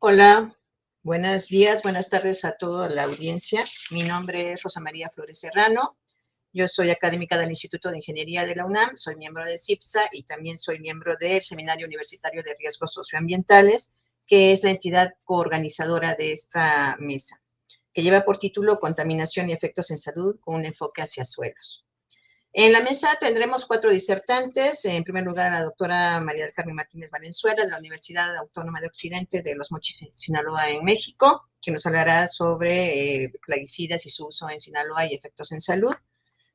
Hola, buenos días, buenas tardes a toda la audiencia. Mi nombre es Rosa María Flores Serrano. Yo soy académica del Instituto de Ingeniería de la UNAM, soy miembro de CIPSA y también soy miembro del Seminario Universitario de Riesgos Socioambientales, que es la entidad coorganizadora de esta mesa, que lleva por título Contaminación y efectos en salud con un enfoque hacia suelos. En la mesa tendremos 4 disertantes. En primer lugar, a la doctora María del Carmen Martínez Valenzuela, de la Universidad Autónoma de Occidente de Los Mochis, Sinaloa, en México, quien nos hablará sobre plaguicidas y su uso en Sinaloa y efectos en salud.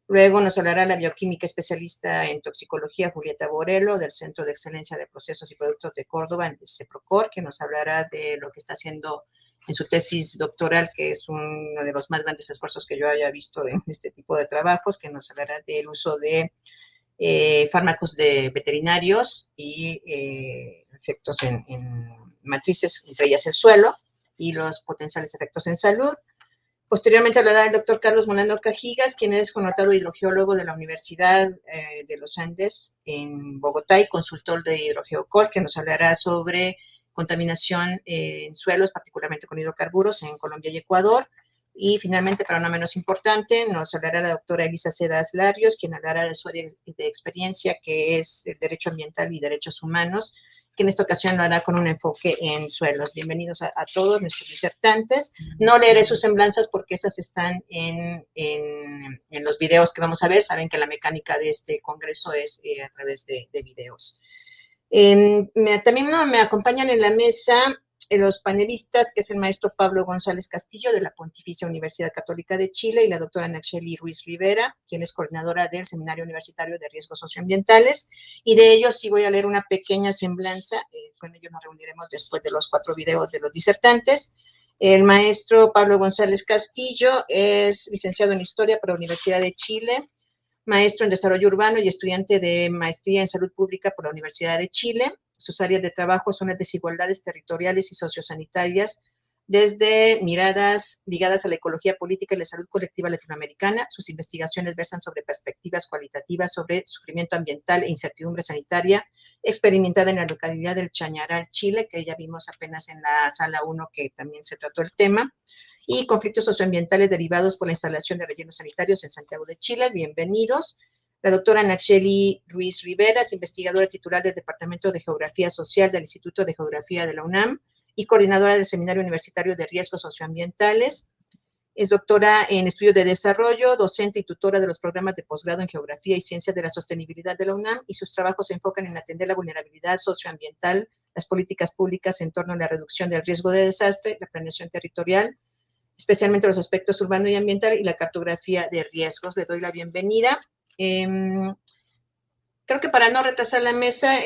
Luego nos hablará la bioquímica especialista en toxicología Julieta Borello, del Centro de Excelencia de Procesos y Productos de Córdoba, en CEPROCOR, que nos hablará de lo que está haciendo en su tesis doctoral, que es uno de los más grandes esfuerzos que yo haya visto en este tipo de trabajos, que nos hablará del uso de fármacos de veterinarios y efectos en matrices, entre ellas el suelo, y los potenciales efectos en salud. Posteriormente hablará el doctor Carlos Molano Cajigas, quien es connotado hidrogeólogo de la Universidad de los Andes en Bogotá y consultor de hidrogeocol, que nos hablará sobre contaminación en suelos, particularmente con hidrocarburos en Colombia y Ecuador. Y finalmente, pero no menos importante, nos hablará la doctora Elisa Cedas Larios, quien hablará de su área de experiencia, que es el derecho ambiental y derechos humanos, que en esta ocasión lo hará con un enfoque en suelos. Bienvenidos a todos nuestros disertantes. No leeré sus semblanzas porque esas están en los videos que vamos a ver. Saben que la mecánica de este congreso es a través de videos. También me acompañan en la mesa los panelistas, que es el maestro Pablo González Castillo, de la Pontificia Universidad Católica de Chile, y la doctora Nacheli Ruiz Rivera, quien es coordinadora del Seminario Universitario de Riesgos Socioambientales, y de ellos sí voy a leer una pequeña semblanza. Con ellos nos reuniremos después de los 4 videos de los disertantes. El maestro Pablo González Castillo es licenciado en Historia por la Universidad de Chile, maestro en Desarrollo Urbano y estudiante de Maestría en Salud Pública por la Universidad de Chile. Sus áreas de trabajo son las desigualdades territoriales y sociosanitarias, desde miradas ligadas a la ecología política y la salud colectiva latinoamericana. Sus investigaciones versan sobre perspectivas cualitativas sobre sufrimiento ambiental e incertidumbre sanitaria, experimentada en la localidad del Chañaral, Chile, que ya vimos apenas en la sala 1 que también se trató el tema, y conflictos socioambientales derivados por la instalación de rellenos sanitarios en Santiago de Chile. Bienvenidos. La doctora Nacheli Ruiz Rivera es investigadora titular del Departamento de Geografía Social del Instituto de Geografía de la UNAM y coordinadora del Seminario Universitario de Riesgos Socioambientales. Es doctora en Estudios de Desarrollo, docente y tutora de los programas de posgrado en Geografía y Ciencias de la Sostenibilidad de la UNAM, y sus trabajos se enfocan en atender la vulnerabilidad socioambiental, las políticas públicas en torno a la reducción del riesgo de desastre, la planeación territorial, especialmente los aspectos urbano y ambiental, y la cartografía de riesgos. Le doy la bienvenida. Creo que para no retrasar la mesa,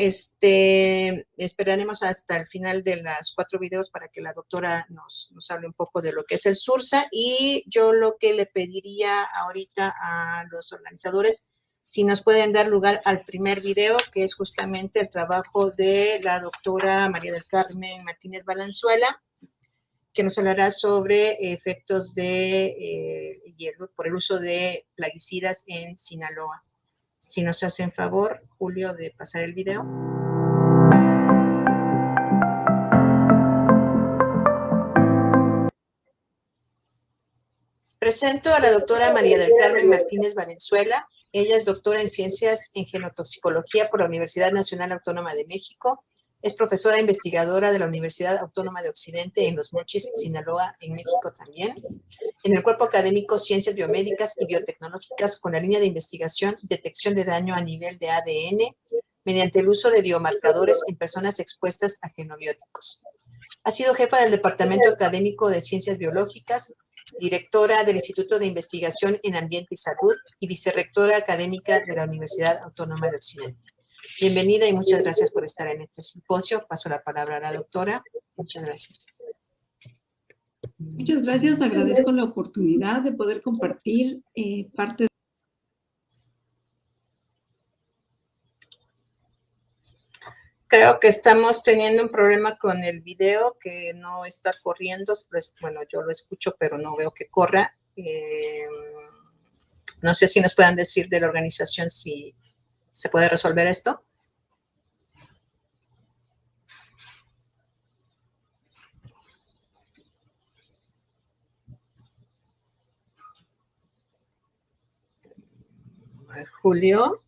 esperaremos hasta el final de las 4 videos para que la doctora nos hable un poco de lo que es el SURSA, y yo lo que le pediría ahorita a los organizadores, si nos pueden dar lugar al primer video, que es justamente el trabajo de la doctora María del Carmen Martínez Valenzuela, que nos hablará sobre efectos de hierro por el uso de plaguicidas en Sinaloa. Si nos hacen favor, Julio, de pasar el video. Presento a la doctora María del Carmen Martínez Valenzuela. Ella es doctora en Ciencias en Genotoxicología por la Universidad Nacional Autónoma de México. Es profesora e investigadora de la Universidad Autónoma de Occidente en Los Mochis, Sinaloa, en México también. En el cuerpo académico Ciencias Biomédicas y Biotecnológicas, con la línea de investigación Detección de daño a nivel de ADN mediante el uso de biomarcadores en personas expuestas a genobióticos. Ha sido jefa del Departamento Académico de Ciencias Biológicas, directora del Instituto de Investigación en Ambiente y Salud y vicerrectora académica de la Universidad Autónoma de Occidente. Bienvenida y muchas gracias por estar en este simposio. Paso la palabra a la doctora. Muchas gracias. Muchas gracias. Agradezco la oportunidad de poder compartir parte de... Creo que estamos teniendo un problema con el video, que no está corriendo. Pues, bueno, yo lo escucho, pero no veo que corra. No sé si nos puedan decir de la organización si se puede resolver esto. Julio.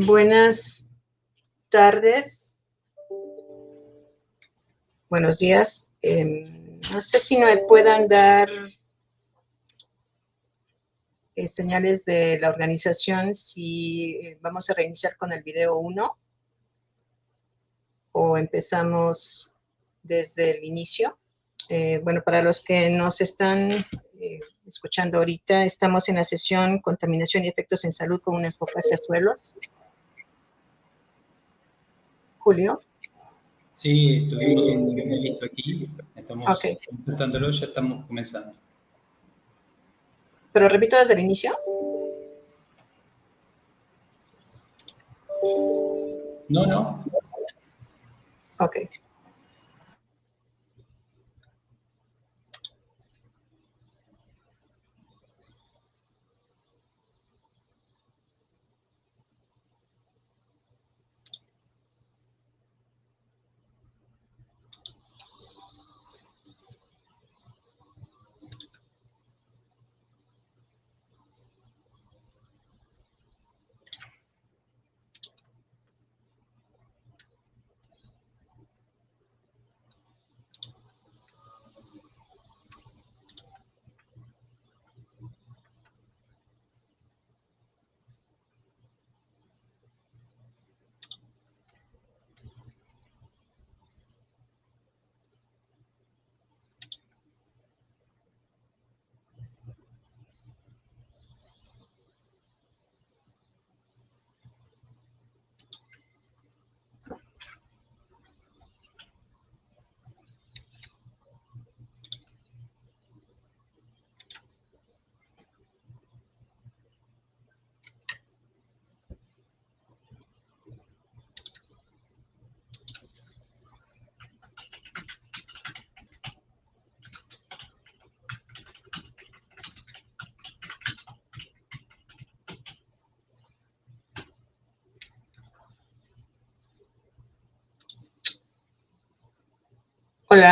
Buenas tardes, buenos días. No sé si me puedan dar señales de la organización, si vamos a reiniciar con el video 1 o empezamos desde el inicio. Bueno, para los que nos están escuchando ahorita, estamos en la sesión Contaminación y Efectos en Salud con un enfoque hacia suelos. Julio. Sí, tuvimos un listo aquí, estamos intentándolo, ya estamos comenzando. ¿Pero repito desde el inicio? No. Ok.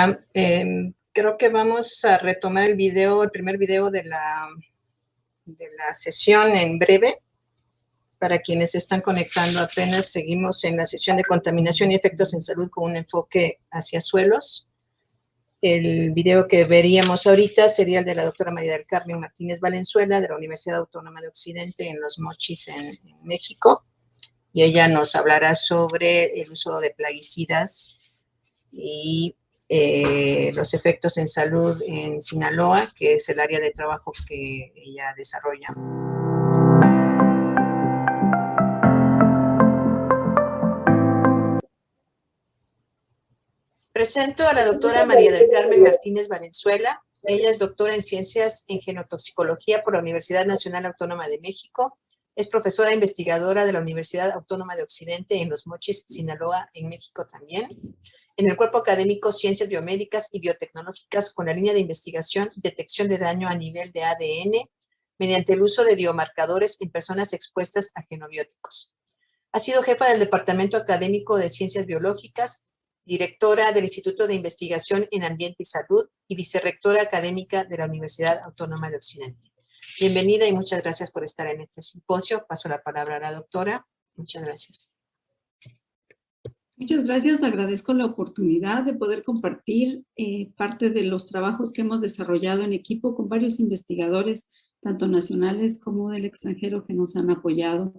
Hola, creo que vamos a retomar el primer video de la sesión en breve. Para quienes están conectando apenas, seguimos en la sesión de contaminación y efectos en salud con un enfoque hacia suelos. El video que veríamos ahorita sería el de la doctora María del Carmen Martínez Valenzuela, de la Universidad Autónoma de Occidente en Los Mochis, en México. Y ella nos hablará sobre el uso de plaguicidas y los efectos en salud en Sinaloa, que es el área de trabajo que ella desarrolla. Presento a la doctora María del Carmen Martínez Valenzuela. Ella es doctora en Ciencias en Genotoxicología por la Universidad Nacional Autónoma de México. Es profesora investigadora de la Universidad Autónoma de Occidente en Los Mochis, Sinaloa, en México también. En el cuerpo académico Ciencias Biomédicas y Biotecnológicas con la línea de investigación Detección de daño a nivel de ADN mediante el uso de biomarcadores en personas expuestas a genobióticos. Ha sido jefa del Departamento Académico de Ciencias Biológicas, directora del Instituto de Investigación en Ambiente y Salud y vicerrectora académica de la Universidad Autónoma de Occidente. Bienvenida y muchas gracias por estar en este simposio. Paso la palabra a la doctora. Muchas gracias. Muchas gracias. Agradezco la oportunidad de poder compartir parte de los trabajos que hemos desarrollado en equipo con varios investigadores, tanto nacionales como del extranjero, que nos han apoyado.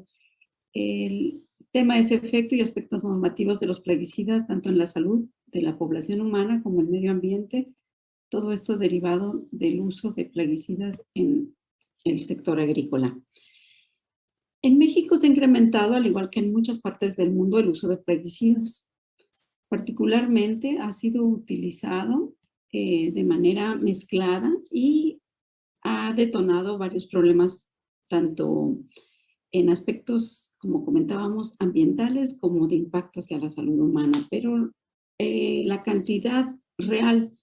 El tema es efecto y aspectos normativos de los plaguicidas, tanto en la salud de la población humana como el medio ambiente. Todo esto derivado del uso de plaguicidas en el sector agrícola. En México se ha incrementado, al igual que en muchas partes del mundo, el uso de plaguicidas. Particularmente ha sido utilizado de manera mezclada y ha detonado varios problemas, tanto en aspectos, como comentábamos, ambientales, como de impacto hacia la salud humana. Pero la cantidad real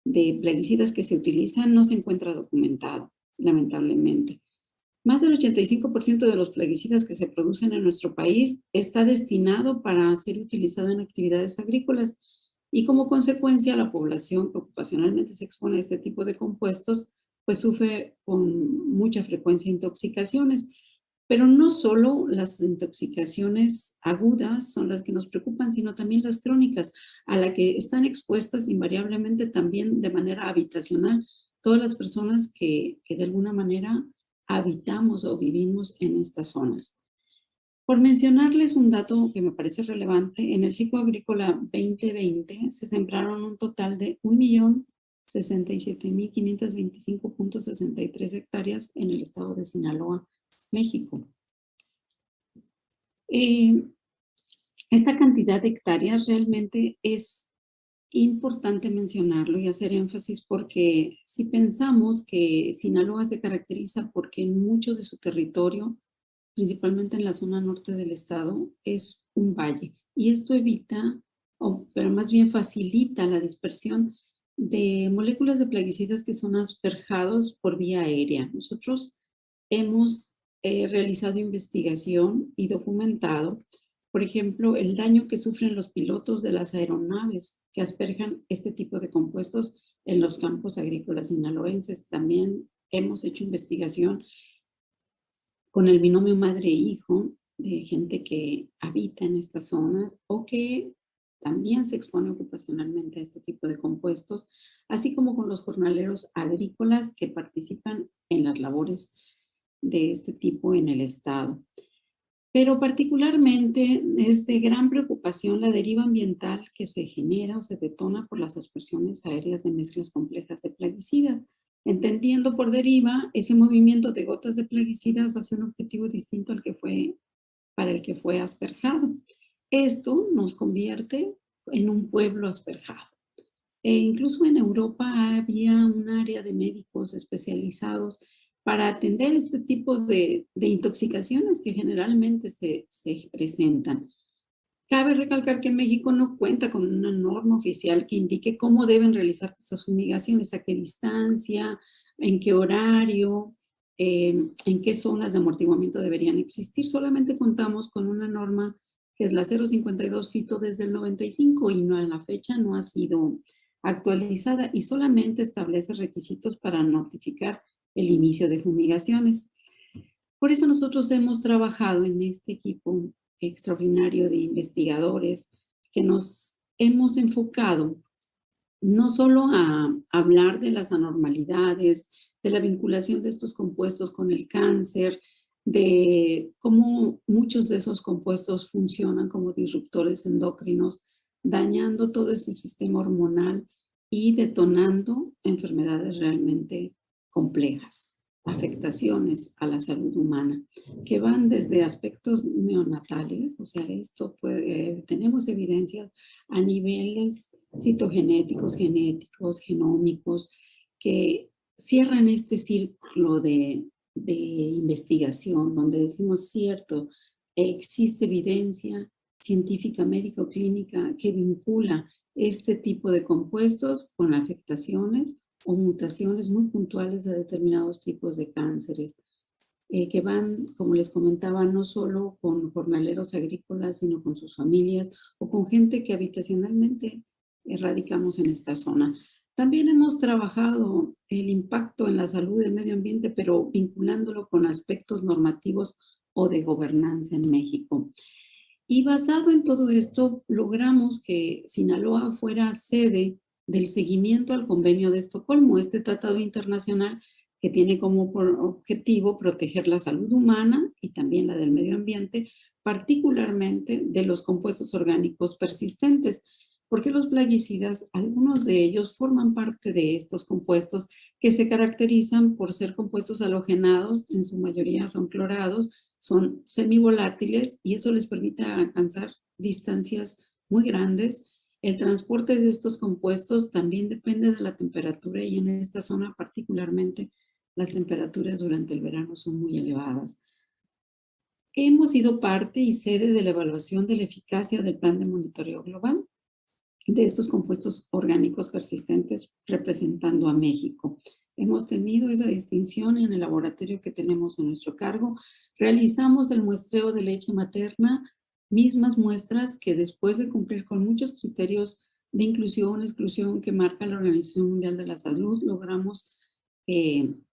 de plaguicidas que se utilizan no se encuentra documentado, lamentablemente. Más del 85% de los plaguicidas que se producen en nuestro país está destinado para ser utilizado en actividades agrícolas y como consecuencia la población que ocupacionalmente se expone a este tipo de compuestos pues sufre con mucha frecuencia intoxicaciones. Pero no solo las intoxicaciones agudas son las que nos preocupan, sino también las crónicas, a las que están expuestas invariablemente también de manera habitacional todas las personas que de alguna manera habitamos o vivimos en estas zonas. Por mencionarles un dato que me parece relevante, en el ciclo agrícola 2020 se sembraron un total de 1.067.525.63 hectáreas en el estado de Sinaloa, México. Esta cantidad de hectáreas realmente es importante mencionarlo y hacer énfasis porque si pensamos que Sinaloa se caracteriza porque en mucho de su territorio, principalmente en la zona norte del estado, es un valle. Y esto evita, pero más bien facilita la dispersión de moléculas de plaguicidas que son asperjados por vía aérea. Nosotros hemos realizado investigación y documentado, por ejemplo, el daño que sufren los pilotos de las aeronaves que asperjan este tipo de compuestos en los campos agrícolas sinaloenses. También hemos hecho investigación con el binomio madre-hijo de gente que habita en estas zonas o que también se expone ocupacionalmente a este tipo de compuestos, así como con los jornaleros agrícolas que participan en las labores de este tipo en el estado. Pero particularmente es de gran preocupación la deriva ambiental que se genera o se detona por las aspersiones aéreas de mezclas complejas de plaguicidas, entendiendo por deriva ese movimiento de gotas de plaguicidas hacia un objetivo distinto al que para el que fue asperjado. Esto nos convierte en un pueblo asperjado. Incluso en Europa había un área de médicos especializados para atender este tipo de intoxicaciones que generalmente se presentan. Cabe recalcar que México no cuenta con una norma oficial que indique cómo deben realizarse esas fumigaciones, a qué distancia, en qué horario, en qué zonas de amortiguamiento deberían existir. Solamente contamos con una norma que es la 052 FITO desde el 95 y no, a la fecha no ha sido actualizada y solamente establece requisitos para notificar el inicio de fumigaciones. Por eso nosotros hemos trabajado en este equipo extraordinario de investigadores que nos hemos enfocado no solo a hablar de las anormalidades, de la vinculación de estos compuestos con el cáncer, de cómo muchos de esos compuestos funcionan como disruptores endocrinos, dañando todo ese sistema hormonal y detonando enfermedades realmente complejas, afectaciones a la salud humana, que van desde aspectos neonatales, o sea, tenemos evidencias a niveles citogenéticos, genéticos, genómicos, que cierran este círculo de investigación, donde decimos, cierto, existe evidencia científica, médico-clínica que vincula este tipo de compuestos con afectaciones o mutaciones muy puntuales de determinados tipos de cánceres, que van, como les comentaba, no solo con jornaleros agrícolas, sino con sus familias o con gente que habitacionalmente radicamos en esta zona. También hemos trabajado el impacto en la salud del medio ambiente, pero vinculándolo con aspectos normativos o de gobernanza en México. Y basado en todo esto, logramos que Sinaloa fuera sede del seguimiento al Convenio de Estocolmo, este tratado internacional que tiene como objetivo proteger la salud humana y también la del medio ambiente, particularmente de los compuestos orgánicos persistentes, porque los plaguicidas, algunos de ellos forman parte de estos compuestos que se caracterizan por ser compuestos halogenados, en su mayoría son clorados, son semivolátiles y eso les permite alcanzar distancias muy grandes. El transporte de estos compuestos también depende de la temperatura y en esta zona particularmente las temperaturas durante el verano son muy elevadas. Hemos sido parte y sede de la evaluación de la eficacia del Plan de Monitoreo Global de estos compuestos orgánicos persistentes representando a México. Hemos tenido esa distinción en el laboratorio que tenemos a nuestro cargo. Realizamos el muestreo de leche materna, mismas muestras que después de cumplir con muchos criterios de inclusión, exclusión que marca la Organización Mundial de la Salud, logramos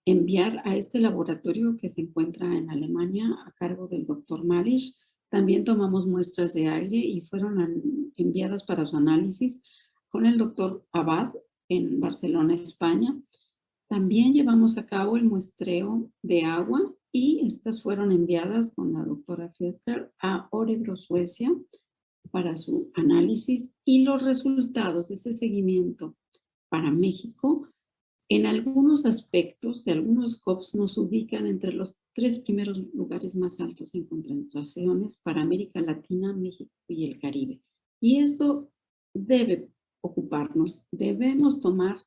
enviar a este laboratorio que se encuentra en Alemania a cargo del doctor Marisch. También tomamos muestras de aire y fueron enviadas para su análisis con el doctor Abad en Barcelona, España. También llevamos a cabo el muestreo de agua y estas fueron enviadas con la doctora Fiedler a Örebro, Suecia, para su análisis y los resultados de ese seguimiento para México. En algunos aspectos de algunos COPs nos ubican entre los 3 primeros lugares más altos en concentraciones para América Latina, México y el Caribe. Y esto debe ocuparnos, debemos tomar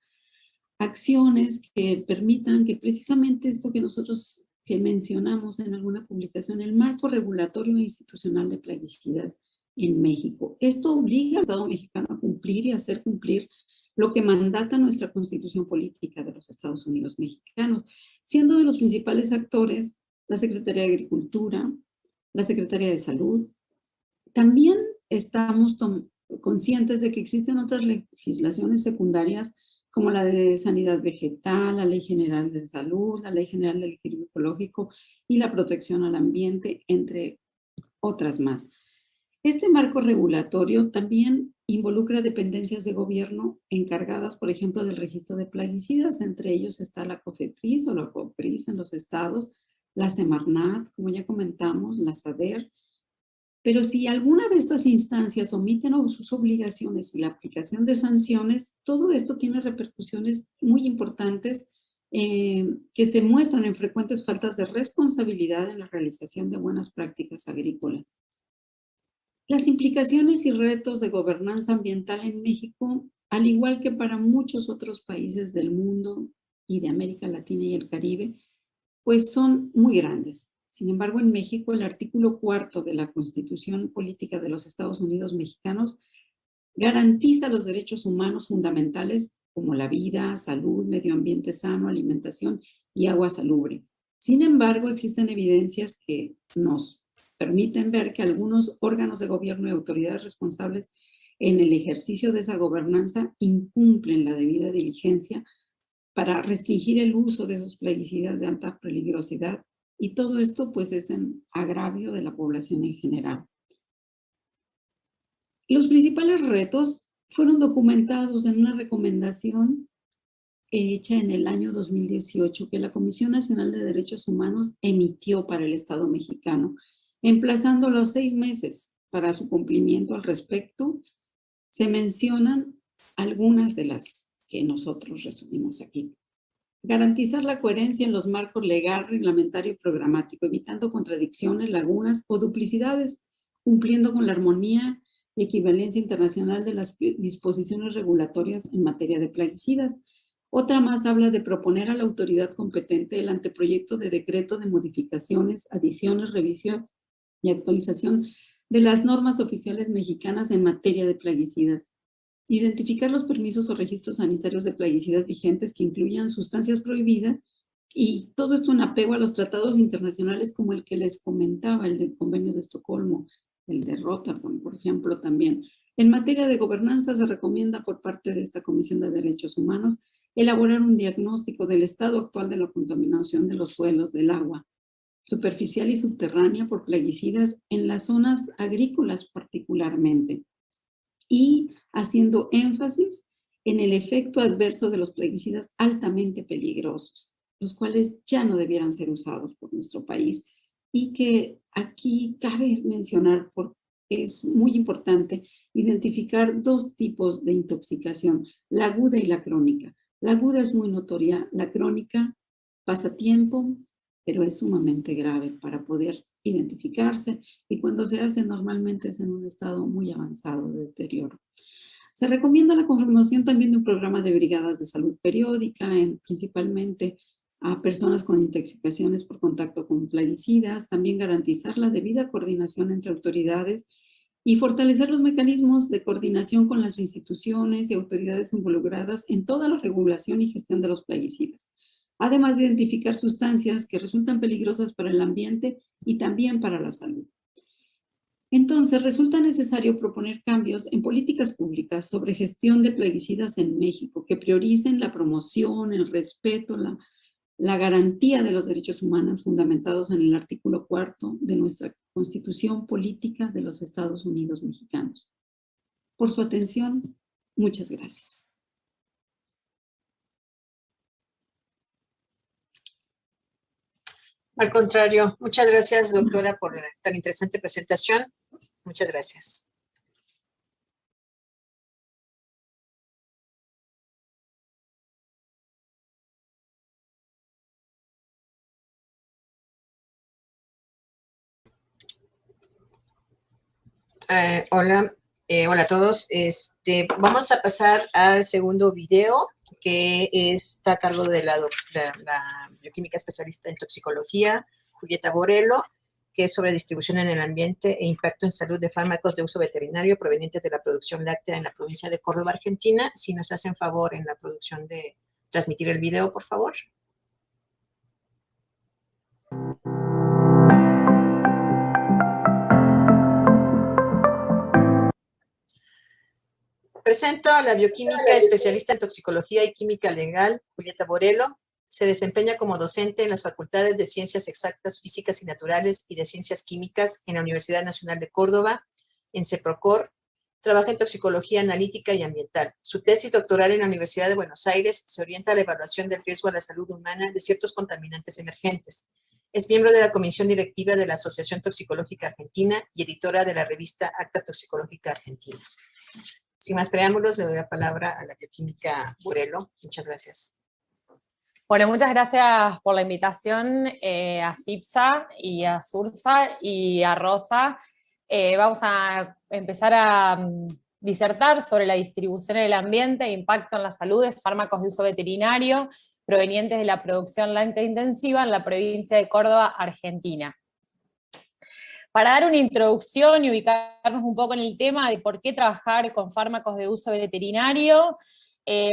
acciones que permitan que precisamente esto que nosotros que mencionamos en alguna publicación, el marco regulatorio e institucional de plaguicidas en México. Esto obliga al Estado mexicano a cumplir y a hacer cumplir lo que mandata nuestra Constitución Política de los Estados Unidos Mexicanos, siendo de los principales actores la Secretaría de Agricultura, la Secretaría de Salud. También estamos conscientes de que existen otras legislaciones secundarias como la de Sanidad Vegetal, la Ley General de Salud, la Ley General del Equilibrio Ecológico y la Protección al Ambiente, entre otras más. Este marco regulatorio también involucra dependencias de gobierno encargadas, por ejemplo, del registro de plaguicidas. Entre ellos está la COFEPRIS o la COPRIS en los estados, la Semarnat, como ya comentamos, la SADER. Pero si alguna de estas instancias omiten sus obligaciones y la aplicación de sanciones, todo esto tiene repercusiones muy importantes que se muestran en frecuentes faltas de responsabilidad en la realización de buenas prácticas agrícolas. Las implicaciones y retos de gobernanza ambiental en México, al igual que para muchos otros países del mundo y de América Latina y el Caribe, pues son muy grandes. Sin embargo, en México, el artículo 4 de la Constitución Política de los Estados Unidos Mexicanos garantiza los derechos humanos fundamentales como la vida, salud, medio ambiente sano, alimentación y agua salubre. Sin embargo, existen evidencias que nos permiten ver que algunos órganos de gobierno y autoridades responsables en el ejercicio de esa gobernanza incumplen la debida diligencia para restringir el uso de esos plaguicidas de alta peligrosidad, y todo esto pues es en agravio de la población en general. Los principales retos fueron documentados en una recomendación hecha en el año 2018 que la Comisión Nacional de Derechos Humanos emitió para el Estado mexicano, emplazando los 6 meses para su cumplimiento. Al respecto, se mencionan algunas de las que nosotros resumimos aquí. Garantizar la coherencia en los marcos legal, reglamentario y programático, evitando contradicciones, lagunas o duplicidades, cumpliendo con la armonía y equivalencia internacional de las disposiciones regulatorias en materia de plaguicidas. Otra más habla de proponer a la autoridad competente el anteproyecto de decreto de modificaciones, adiciones, revisión y actualización de las normas oficiales mexicanas en materia de plaguicidas. Identificar los permisos o registros sanitarios de plaguicidas vigentes que incluyan sustancias prohibidas, y todo esto en apego a los tratados internacionales como el que les comentaba, el del Convenio de Estocolmo, el de Rotterdam, por ejemplo, también. En materia de gobernanza se recomienda por parte de esta Comisión de Derechos Humanos elaborar un diagnóstico del estado actual de la contaminación de los suelos, del agua, superficial y subterránea por plaguicidas en las zonas agrícolas particularmente, y haciendo énfasis en el efecto adverso de los plaguicidas altamente peligrosos, los cuales ya no debieran ser usados por nuestro país, y que aquí cabe mencionar porque es muy importante identificar 2 tipos de intoxicación, la aguda y la crónica. La aguda es muy notoria, la crónica pasa tiempo, pero es sumamente grave para poder identificarse, y cuando se hace normalmente es en un estado muy avanzado de deterioro. Se recomienda la conformación también de un programa de brigadas de salud periódica, principalmente a personas con intoxicaciones por contacto con plaguicidas, también garantizar la debida coordinación entre autoridades y fortalecer los mecanismos de coordinación con las instituciones y autoridades involucradas en toda la regulación y gestión de los plaguicidas, además de identificar sustancias que resultan peligrosas para el ambiente y también para la salud. Entonces, resulta necesario proponer cambios en políticas públicas sobre gestión de plaguicidas en México que prioricen la promoción, el respeto, la garantía de los derechos humanos fundamentados en el artículo 4 de nuestra Constitución Política de los Estados Unidos Mexicanos. Por su atención, muchas gracias. Al contrario, muchas gracias, doctora, por tan interesante presentación. Muchas gracias. Hola a todos. Vamos a pasar al segundo video, que está a cargo de la bioquímica especialista en toxicología, Julieta Borello, que es sobre distribución en el ambiente e impacto en salud de fármacos de uso veterinario provenientes de la producción láctea en la provincia de Córdoba, Argentina. Si nos hacen favor en la producción de transmitir el video, por favor. Presento a la bioquímica especialista en toxicología y química legal, Julieta Borello. Se desempeña como docente en las facultades de Ciencias Exactas, Físicas y Naturales y de Ciencias Químicas en la Universidad Nacional de Córdoba, en CEPROCOR. Trabaja en toxicología analítica y ambiental. Su tesis doctoral en la Universidad de Buenos Aires se orienta a la evaluación del riesgo a la salud humana de ciertos contaminantes emergentes. Es miembro de la Comisión Directiva de la Asociación Toxicológica Argentina y editora de la revista Acta Toxicológica Argentina. Sin más preámbulos, le doy la palabra a la bioquímica Borello. Muchas gracias. Bueno, muchas gracias por la invitación a CIPSA y a SURSA y a Rosa. Vamos a empezar a disertar sobre la distribución en el ambiente e impacto en la salud de fármacos de uso veterinario provenientes de la producción láctea intensiva en la provincia de Córdoba, Argentina. Para dar una introducción y ubicarnos un poco en el tema de por qué trabajar con fármacos de uso veterinario,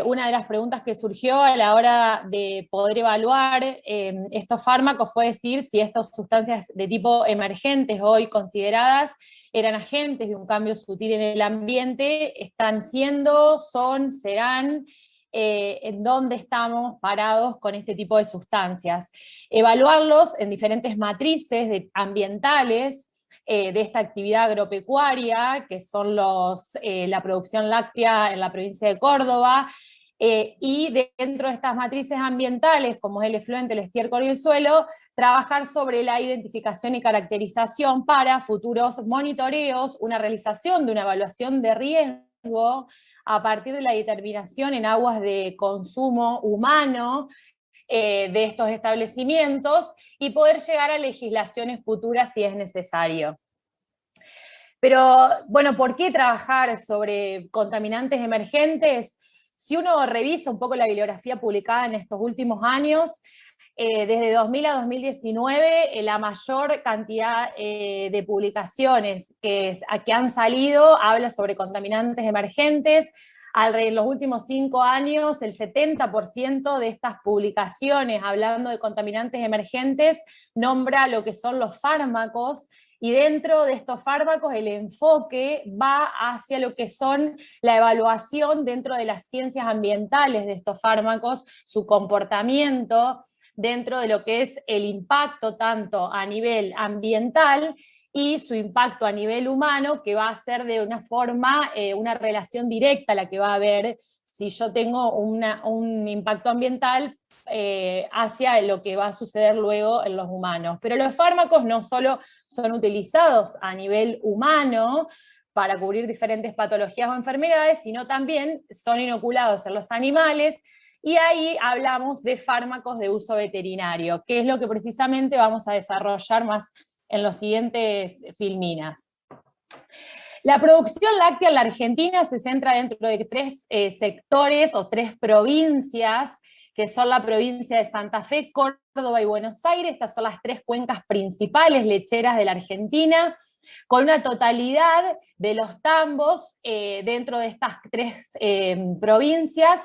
una de las preguntas que surgió a la hora de poder evaluar estos fármacos fue decir si estas sustancias de tipo emergentes hoy consideradas eran agentes de un cambio sutil en el ambiente, están siendo, son, serán, en dónde estamos parados con este tipo de sustancias. Evaluarlos en diferentes matrices ambientales de esta actividad agropecuaria, que son la producción láctea en la provincia de Córdoba, y dentro de estas matrices ambientales, como es el efluente, el estiércol y el suelo, trabajar sobre la identificación y caracterización para futuros monitoreos, una realización de una evaluación de riesgo a partir de la determinación en aguas de consumo humano de estos establecimientos y poder llegar a legislaciones futuras si es necesario. Pero, bueno, ¿por qué trabajar sobre contaminantes emergentes? Si uno revisa un poco la bibliografía publicada en estos últimos años, desde 2000 a 2019, la mayor cantidad de publicaciones que han salido habla sobre contaminantes emergentes. En los últimos 5 años, el 70% de estas publicaciones hablando de contaminantes emergentes nombra lo que son los fármacos, y dentro de estos fármacos el enfoque va hacia lo que son la evaluación dentro de las ciencias ambientales de estos fármacos, su comportamiento, dentro de lo que es el impacto tanto a nivel ambiental y su impacto a nivel humano, que va a ser de una forma, una relación directa la que va a haber si yo tengo un impacto ambiental hacia lo que va a suceder luego en los humanos. Pero los fármacos no solo son utilizados a nivel humano para cubrir diferentes patologías o enfermedades, sino también son inoculados en los animales, y ahí hablamos de fármacos de uso veterinario, que es lo que precisamente vamos a desarrollar más en los siguientes filminas. La producción láctea en la Argentina se centra dentro de 3 sectores o 3 provincias, que son la provincia de Santa Fe, Córdoba y Buenos Aires. Estas son las 3 cuencas principales lecheras de la Argentina, con una totalidad de los tambos dentro de estas 3 provincias,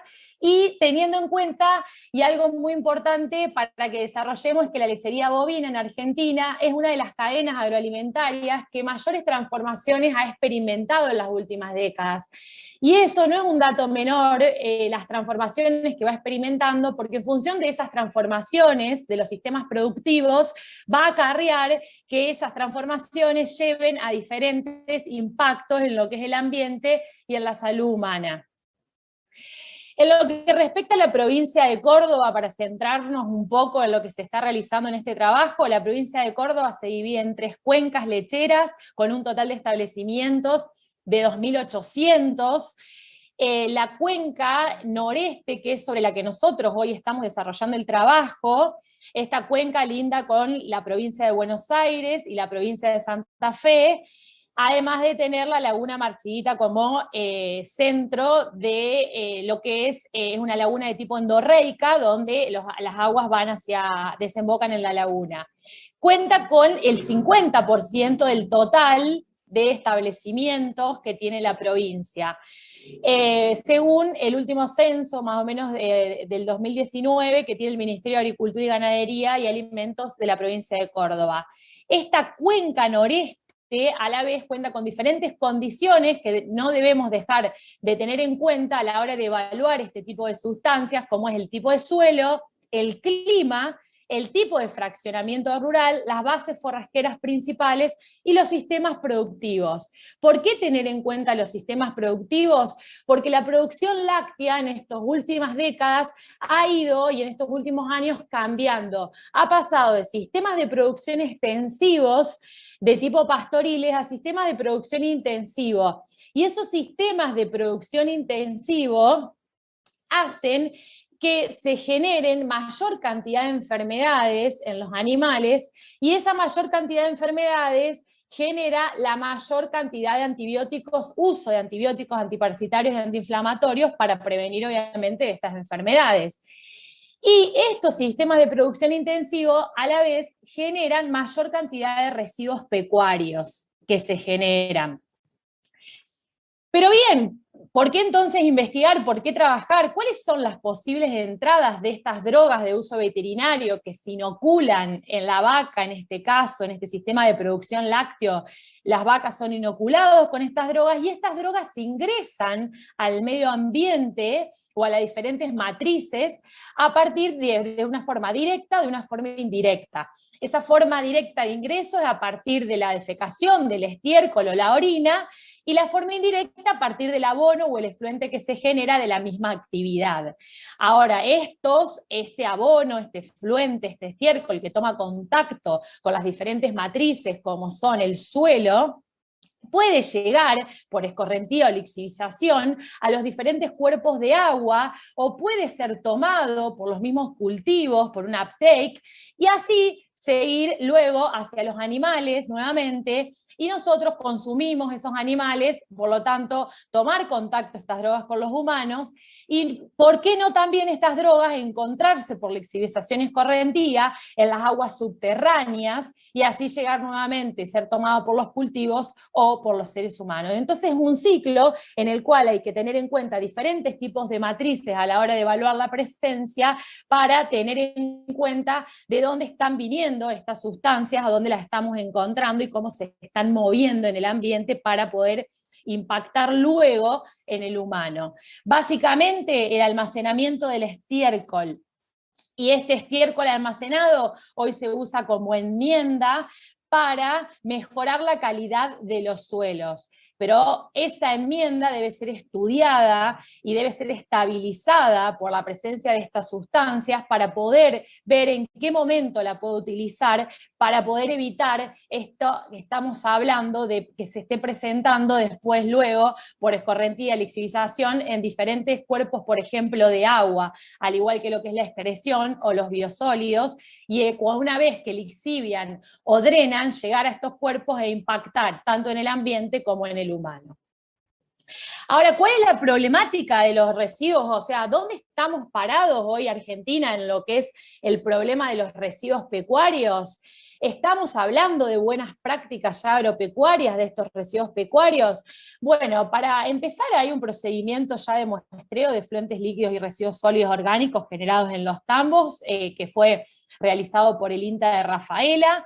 y teniendo en cuenta, y algo muy importante para que desarrollemos, que la lechería bovina en Argentina es una de las cadenas agroalimentarias que mayores transformaciones ha experimentado en las últimas décadas. Y eso no es un dato menor, las transformaciones que va experimentando, porque en función de esas transformaciones de los sistemas productivos, va a acarrear que esas transformaciones lleven a diferentes impactos en lo que es el ambiente y en la salud humana. En lo que respecta a la provincia de Córdoba, para centrarnos un poco en lo que se está realizando en este trabajo, la provincia de Córdoba se divide en 3 cuencas lecheras, con un total de establecimientos de 2.800. La cuenca noreste, que es sobre la que nosotros hoy estamos desarrollando el trabajo, esta cuenca linda con la provincia de Buenos Aires y la provincia de Santa Fe, además de tener la laguna Marchiguita como centro de lo que es una laguna de tipo endorreica, donde las aguas desembocan en la laguna. Cuenta con el 50% del total de establecimientos que tiene la provincia. Según el último censo, más o menos del 2019, que tiene el Ministerio de Agricultura y Ganadería y Alimentos de la provincia de Córdoba. Esta cuenca noreste a la vez cuenta con diferentes condiciones que no debemos dejar de tener en cuenta a la hora de evaluar este tipo de sustancias, como es el tipo de suelo, el clima, el tipo de fraccionamiento rural, las bases forrajeras principales y los sistemas productivos. ¿Por qué tener en cuenta los sistemas productivos? Porque la producción láctea en estas últimas décadas ha ido, y en estos últimos años, cambiando. Ha pasado de sistemas de producción extensivos de tipo pastoriles a sistemas de producción intensivo. Y esos sistemas de producción intensivo hacen que se generen mayor cantidad de enfermedades en los animales, y esa mayor cantidad de enfermedades genera la mayor cantidad de antibióticos, uso de antibióticos antiparasitarios y antiinflamatorios para prevenir obviamente estas enfermedades. Y estos sistemas de producción intensivo a la vez generan mayor cantidad de residuos pecuarios que se generan. Pero bien, ¿Por qué entonces investigar? ¿Por qué trabajar? ¿Cuáles son las posibles entradas de estas drogas de uso veterinario que se inoculan en la vaca, en este caso, en este sistema de producción lácteo? Las vacas son inoculadas con estas drogas y estas drogas ingresan al medio ambiente o a las diferentes matrices a partir de una forma directa, de una forma indirecta. Esa forma directa de ingreso es a partir de la defecación, del estiércol o la orina, y la forma indirecta a partir del abono o el efluente que se genera de la misma actividad. Ahora, este abono, este efluente, este estiércol que toma contacto con las diferentes matrices como son el suelo, puede llegar por escorrentía o lixivización a los diferentes cuerpos de agua, o puede ser tomado por los mismos cultivos, por un uptake, y así seguir luego hacia los animales nuevamente, y nosotros consumimos esos animales, por lo tanto, tomar contacto estas drogas con los humanos, y ¿por qué no también estas drogas encontrarse por lixivización y escorrentía en las aguas subterráneas, y así llegar nuevamente, ser tomado por los cultivos o por los seres humanos? Entonces es un ciclo en el cual hay que tener en cuenta diferentes tipos de matrices a la hora de evaluar la presencia, para tener en cuenta de dónde están viniendo estas sustancias, a dónde las estamos encontrando y cómo se están moviendo en el ambiente para poder impactar luego en el humano. Básicamente el almacenamiento del estiércol, y este estiércol almacenado hoy se usa como enmienda para mejorar la calidad de los suelos. Pero esa enmienda debe ser estudiada y debe ser estabilizada por la presencia de estas sustancias para poder ver en qué momento la puedo utilizar, para poder evitar esto que estamos hablando de que se esté presentando después luego por escorrentía y lixivización en diferentes cuerpos, por ejemplo, de agua, al igual que lo que es la excreción o los biosólidos, y una vez que lixivian o drenan, llegar a estos cuerpos e impactar tanto en el ambiente como en el humano. Ahora, ¿cuál es la problemática de los residuos? O sea, ¿dónde estamos parados hoy, Argentina, en lo que es el problema de los residuos pecuarios? ¿Estamos hablando de buenas prácticas ya agropecuarias, de estos residuos pecuarios? Bueno, para empezar hay un procedimiento ya de muestreo de efluentes líquidos y residuos sólidos orgánicos generados en los tambos, que fue realizado por el INTA de Rafaela.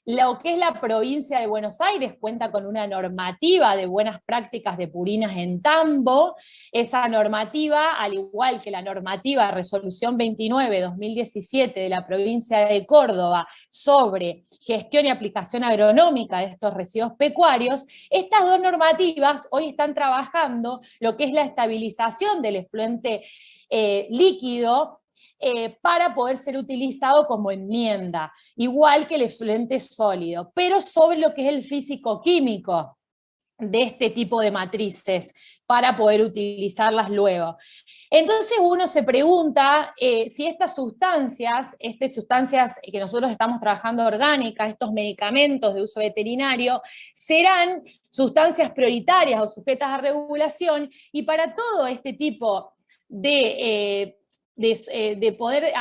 Lo que es la provincia de Buenos Aires cuenta con una normativa de buenas prácticas de purinas en tambo. Esa normativa, al igual que la normativa Resolución 29/2017 de la provincia de Córdoba sobre gestión y aplicación agronómica de estos residuos pecuarios, estas dos normativas hoy están trabajando lo que es la estabilización del efluente líquido, para poder ser utilizado como enmienda, igual que el efluente sólido, pero sobre lo que es el físico-químico de este tipo de matrices, para poder utilizarlas luego. Entonces uno se pregunta si estas sustancias que nosotros estamos trabajando orgánicas, estos medicamentos de uso veterinario, serán sustancias prioritarias o sujetas a regulación, y para todo este tipo de poder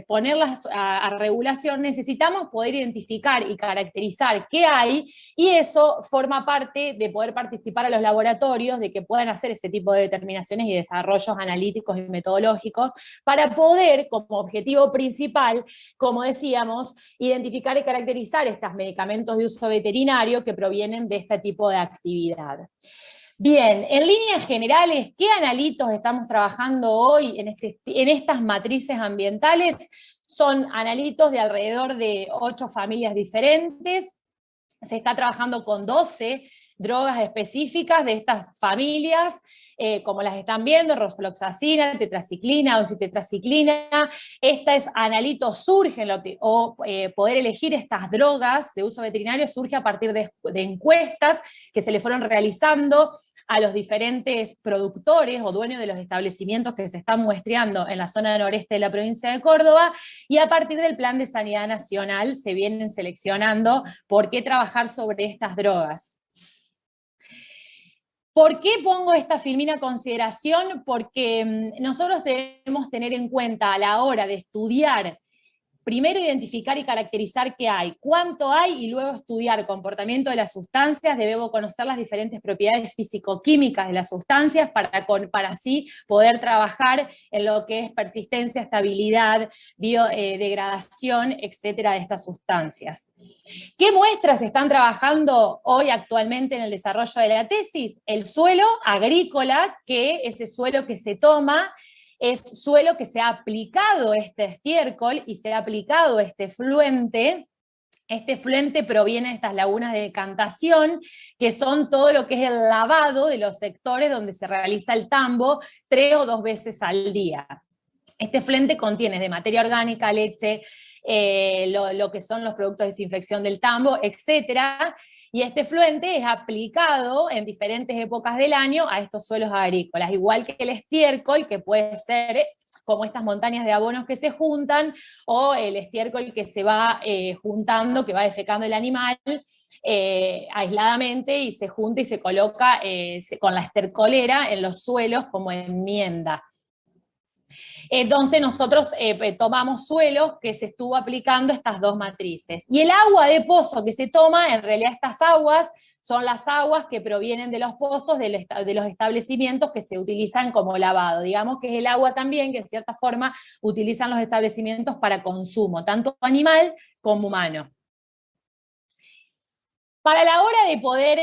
ponerlas a regulación, necesitamos poder identificar y caracterizar qué hay, y eso forma parte de poder participar a los laboratorios, de que puedan hacer ese tipo de determinaciones y desarrollos analíticos y metodológicos, para poder, como objetivo principal, como decíamos, identificar y caracterizar estos medicamentos de uso veterinario que provienen de este tipo de actividad. Bien, en líneas generales, ¿qué analitos estamos trabajando hoy en estas matrices ambientales? Son analitos de alrededor de 8 familias diferentes. Se está trabajando con 12 drogas específicas de estas familias, como las están viendo: rofloxacina, tetraciclina, oxitetraciclina. Analitos surgen, poder elegir estas drogas de uso veterinario surge a partir de encuestas que se le fueron realizando a los diferentes productores o dueños de los establecimientos que se están muestreando en la zona noreste de la provincia de Córdoba, y a partir del Plan de Sanidad Nacional se vienen seleccionando por qué trabajar sobre estas drogas. ¿Por qué pongo esta filmina consideración? Porque nosotros debemos tener en cuenta a la hora de estudiar primero identificar y caracterizar qué hay, cuánto hay, y luego estudiar el comportamiento de las sustancias. Debemos conocer las diferentes propiedades físico-químicas de las sustancias para así poder trabajar en lo que es persistencia, estabilidad, biodegradación, etcétera, de estas sustancias. ¿Qué muestras están trabajando hoy actualmente en el desarrollo de la tesis? El suelo agrícola, que ese suelo que se toma es suelo que se ha aplicado este estiércol y se ha aplicado este fluente. Este fluente proviene de estas lagunas de decantación, que son todo lo que es el lavado de los sectores donde se realiza el tambo 3 o 2 veces al día. Este fluente contiene de materia orgánica, leche, lo que son los productos de desinfección del tambo, etcétera. Y este fluente es aplicado en diferentes épocas del año a estos suelos agrícolas, igual que el estiércol, que puede ser como estas montañas de abonos que se juntan, o el estiércol que se va juntando, que va defecando el animal aisladamente y se junta y se coloca con la estercolera en los suelos como enmienda. Entonces nosotros tomamos suelos que se estuvo aplicando estas dos matrices. Y el agua de pozo que se toma, en realidad estas aguas son las aguas que provienen de los pozos de los establecimientos que se utilizan como lavado. Digamos que es el agua también que en cierta forma utilizan los establecimientos para consumo, tanto animal como humano. Para la hora de poder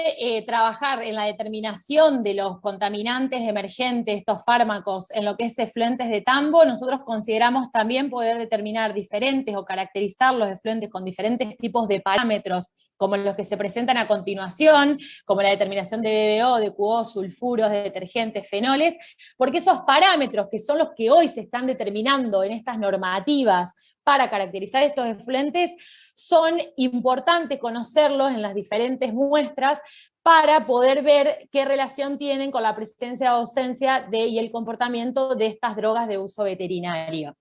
trabajar en la determinación de los contaminantes emergentes, estos fármacos, en lo que es efluentes de tambo, nosotros consideramos también poder determinar diferentes o caracterizar los efluentes con diferentes tipos de parámetros, como los que se presentan a continuación, como la determinación de BBO, de QO, sulfuros, de detergentes, fenoles, porque esos parámetros, que son los que hoy se están determinando en estas normativas para caracterizar estos efluentes, son importantes conocerlos en las diferentes muestras para poder ver qué relación tienen con la presencia o ausencia y el comportamiento de estas drogas de uso veterinario.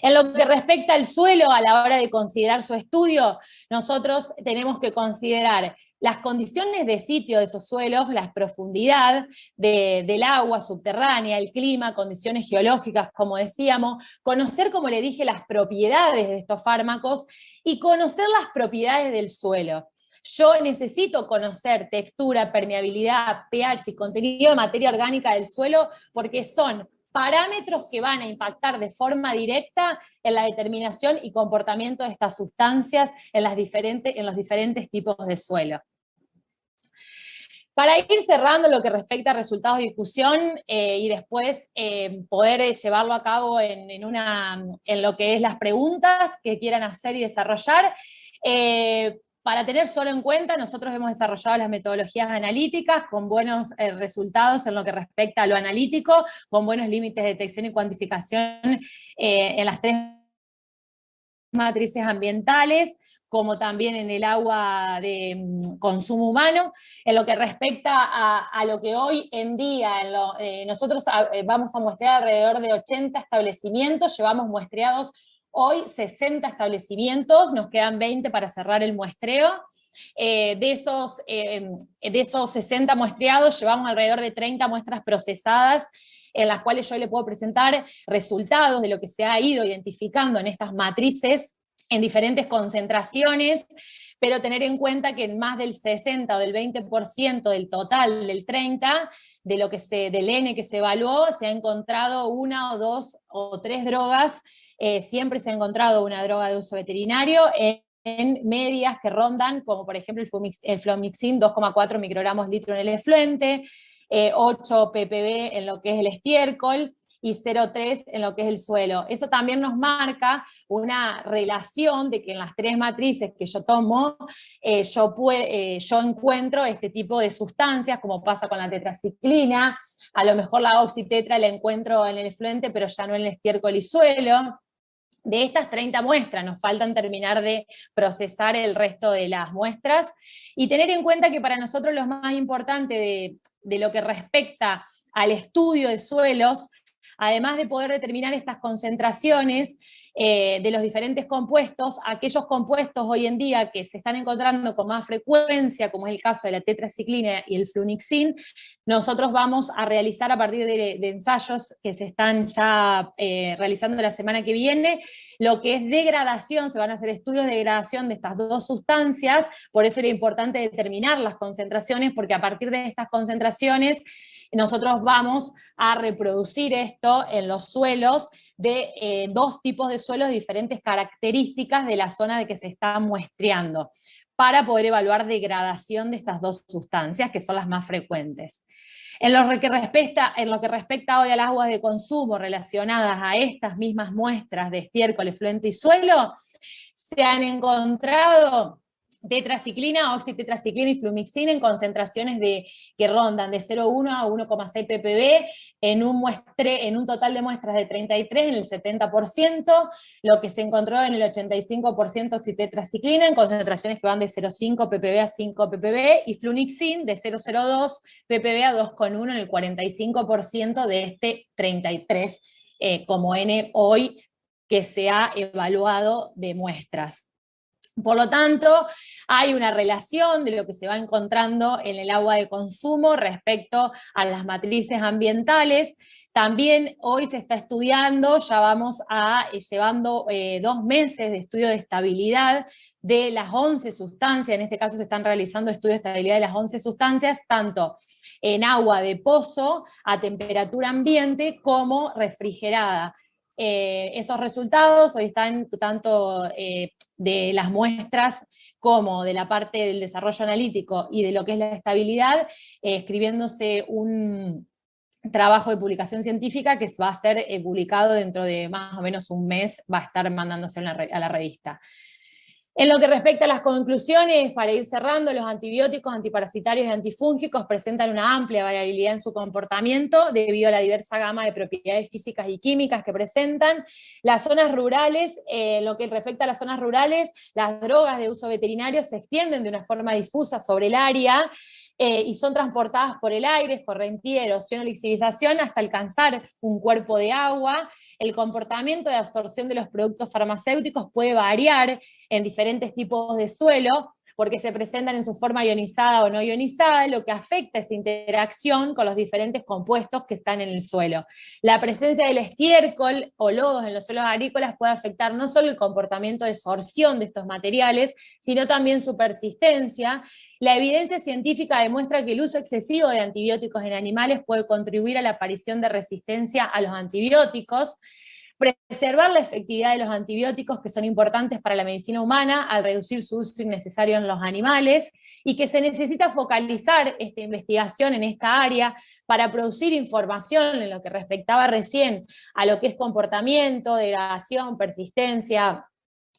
En lo que respecta al suelo, a la hora de considerar su estudio, nosotros tenemos que considerar las condiciones de sitio de esos suelos, la profundidad del agua subterránea, el clima, condiciones geológicas, como decíamos, conocer, como le dije, las propiedades de estos fármacos y conocer las propiedades del suelo. Yo necesito conocer textura, permeabilidad, pH y contenido de materia orgánica del suelo porque son parámetros que van a impactar de forma directa en la determinación y comportamiento de estas sustancias en los diferentes tipos de suelo. Para ir cerrando lo que respecta a resultados de discusión y después poder llevarlo a cabo en lo que es las preguntas que quieran hacer y desarrollar, para tener solo en cuenta, nosotros hemos desarrollado las metodologías analíticas con buenos resultados en lo que respecta a lo analítico, con buenos límites de detección y cuantificación en las 3 matrices ambientales, como también en el agua de consumo humano. En lo que respecta a lo que hoy en día, nosotros vamos a muestrear alrededor de 80 establecimientos, llevamos muestreados hoy 60 establecimientos, nos quedan 20 para cerrar el muestreo. De esos 60 muestreados, llevamos alrededor de 30 muestras procesadas, en las cuales yo le puedo presentar resultados de lo que se ha ido identificando en estas matrices, en diferentes concentraciones, pero tener en cuenta que en más del 60 o del 20% del total del 30%, del N que se evaluó, se ha encontrado 1 o 2 o 3 drogas. Siempre se ha encontrado una droga de uso veterinario en medias que rondan, como por ejemplo el flomixin, 2,4 microgramos litro en el efluente, 8 ppb en lo que es el estiércol, y 0,3 en lo que es el suelo. Eso también nos marca una relación de que en las 3 matrices que yo tomo, yo encuentro este tipo de sustancias, como pasa con la tetraciclina. A lo mejor la oxitetra la encuentro en el efluente, pero ya no en el estiércol y suelo. De estas 30 muestras, nos faltan terminar de procesar el resto de las muestras, y tener en cuenta que para nosotros lo más importante de lo que respecta al estudio de suelos, además de poder determinar estas concentraciones de los diferentes compuestos, aquellos compuestos hoy en día que se están encontrando con más frecuencia, como es el caso de la tetraciclina y el flunixin, nosotros vamos a realizar a partir de ensayos que se están ya realizando la semana que viene, lo que es degradación, se van a hacer estudios de degradación de estas dos sustancias, por eso era importante determinar las concentraciones, porque a partir de estas concentraciones nosotros vamos a reproducir esto en los suelos de dos tipos de suelos, diferentes características de la zona de que se está muestreando, para poder evaluar degradación de estas dos sustancias, que son las más frecuentes. En lo que respecta hoy a las aguas de consumo relacionadas a estas mismas muestras de estiércol, efluente y suelo, se han encontrado tetraciclina, oxitetraciclina y flumixina en concentraciones que rondan de 0,1 a 1,6 ppb en un total de muestras de 33 en el 70%, lo que se encontró en el 85% oxitetraciclina en concentraciones que van de 0,5 ppb a 5 ppb, y flunixin de 0,02 ppb a 2,1 en el 45% de este 33 como N hoy que se ha evaluado de muestras. Por lo tanto, hay una relación de lo que se va encontrando en el agua de consumo respecto a las matrices ambientales. También hoy se está estudiando, ya vamos llevando 2 meses de estudio de estabilidad de las 11 sustancias, en este caso se están realizando estudios de estabilidad de las 11 sustancias, tanto en agua de pozo a temperatura ambiente como refrigerada. Esos resultados hoy están tanto de las muestras como de la parte del desarrollo analítico y de lo que es la estabilidad, escribiéndose un trabajo de publicación científica que va a ser publicado dentro de más o menos un mes, va a estar mandándose a la revista. En lo que respecta a las conclusiones, para ir cerrando, los antibióticos, antiparasitarios y antifúngicos presentan una amplia variabilidad en su comportamiento debido a la diversa gama de propiedades físicas y químicas que presentan. Las zonas rurales, en lo que respecta a las zonas rurales, las drogas de uso veterinario se extienden de una forma difusa sobre el área, y son transportadas por el aire, escorrentía, erosión o lixiviación hasta alcanzar un cuerpo de agua. El comportamiento de absorción de los productos farmacéuticos puede variar en diferentes tipos de suelo, porque se presentan en su forma ionizada o no ionizada, lo que afecta esa interacción con los diferentes compuestos que están en el suelo. La presencia del estiércol o lodos en los suelos agrícolas puede afectar no solo el comportamiento de sorción de estos materiales, sino también su persistencia. La evidencia científica demuestra que el uso excesivo de antibióticos en animales puede contribuir a la aparición de resistencia a los antibióticos. Preservar la efectividad de los antibióticos, que son importantes para la medicina humana, al reducir su uso innecesario en los animales, y que se necesita focalizar esta investigación en esta área para producir información en lo que respectaba recién a lo que es comportamiento, degradación, persistencia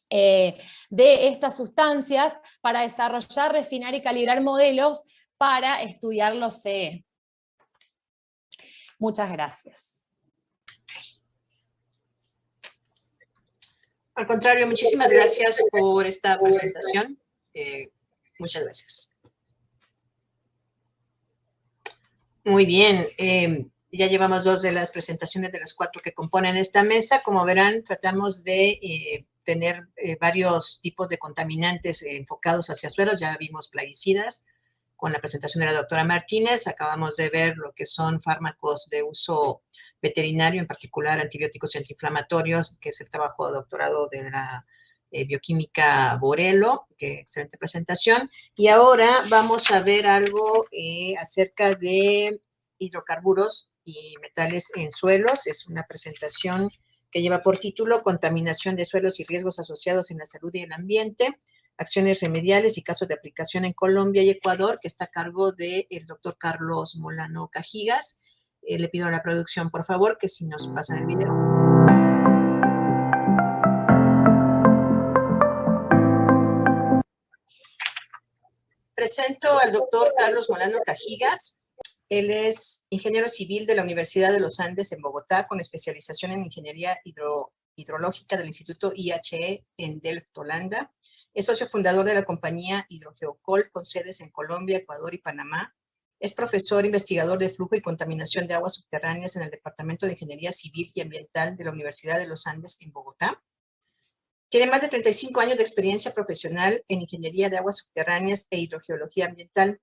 de estas sustancias, para desarrollar, refinar y calibrar modelos para estudiar los CE. Muchas gracias. Al contrario, muchísimas gracias por esta presentación. Muchas gracias. Muy bien, ya llevamos 2 de las presentaciones de las 4 que componen esta mesa. Como verán, tratamos de tener varios tipos de contaminantes enfocados hacia suelos. Ya vimos plaguicidas con la presentación de la doctora Martínez. Acabamos de ver lo que son fármacos de uso veterinario, en particular antibióticos y antiinflamatorios, que es el trabajo de doctorado de la bioquímica Borello, que excelente presentación. Y ahora vamos a ver algo acerca de hidrocarburos y metales en suelos. Es una presentación que lleva por título Contaminación de suelos y riesgos asociados en la salud y el ambiente, acciones remediales y casos de aplicación en Colombia y Ecuador, que está a cargo del doctor Carlos Molano Cajigas. Le pido a la producción, por favor, que si nos pasan el video. Presento al doctor Carlos Molano Cajigas. Él es ingeniero civil de la Universidad de los Andes en Bogotá, con especialización en ingeniería hidrológica del Instituto IHE en Delft, Holanda. Es socio fundador de la compañía Hidrogeocol, con sedes en Colombia, Ecuador y Panamá. Es profesor investigador de flujo y contaminación de aguas subterráneas en el Departamento de Ingeniería Civil y Ambiental de la Universidad de los Andes en Bogotá. Tiene más de 35 años de experiencia profesional en ingeniería de aguas subterráneas e hidrogeología ambiental.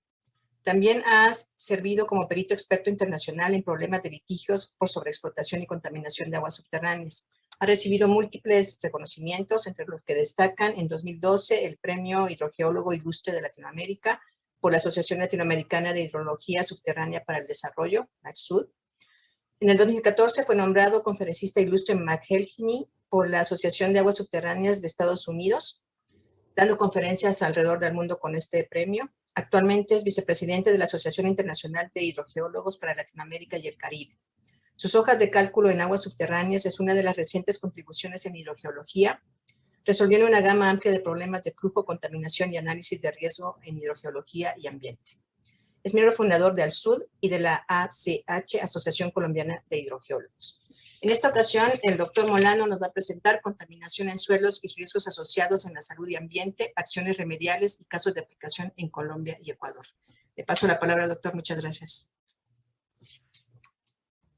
También ha servido como perito experto internacional en problemas de litigios por sobreexplotación y contaminación de aguas subterráneas. Ha recibido múltiples reconocimientos, entre los que destacan en 2012 el Premio Hidrogeólogo Ilustre de Latinoamérica por la Asociación Latinoamericana de Hidrología Subterránea para el Desarrollo, ACSUD. En el 2014 fue nombrado conferencista ilustre McElhinney por la Asociación de Aguas Subterráneas de Estados Unidos, dando conferencias alrededor del mundo con este premio. Actualmente es vicepresidente de la Asociación Internacional de Hidrogeólogos para Latinoamérica y el Caribe. Sus hojas de cálculo en aguas subterráneas es una de las recientes contribuciones en hidrogeología, resolviendo una gama amplia de problemas de flujo, contaminación y análisis de riesgo en hidrogeología y ambiente. Es miembro fundador de ALSUD y de la ACH, Asociación Colombiana de Hidrogeólogos. En esta ocasión, el doctor Molano nos va a presentar contaminación en suelos y riesgos asociados en la salud y ambiente, acciones remediales y casos de aplicación en Colombia y Ecuador. Le paso la palabra, doctor. Muchas gracias.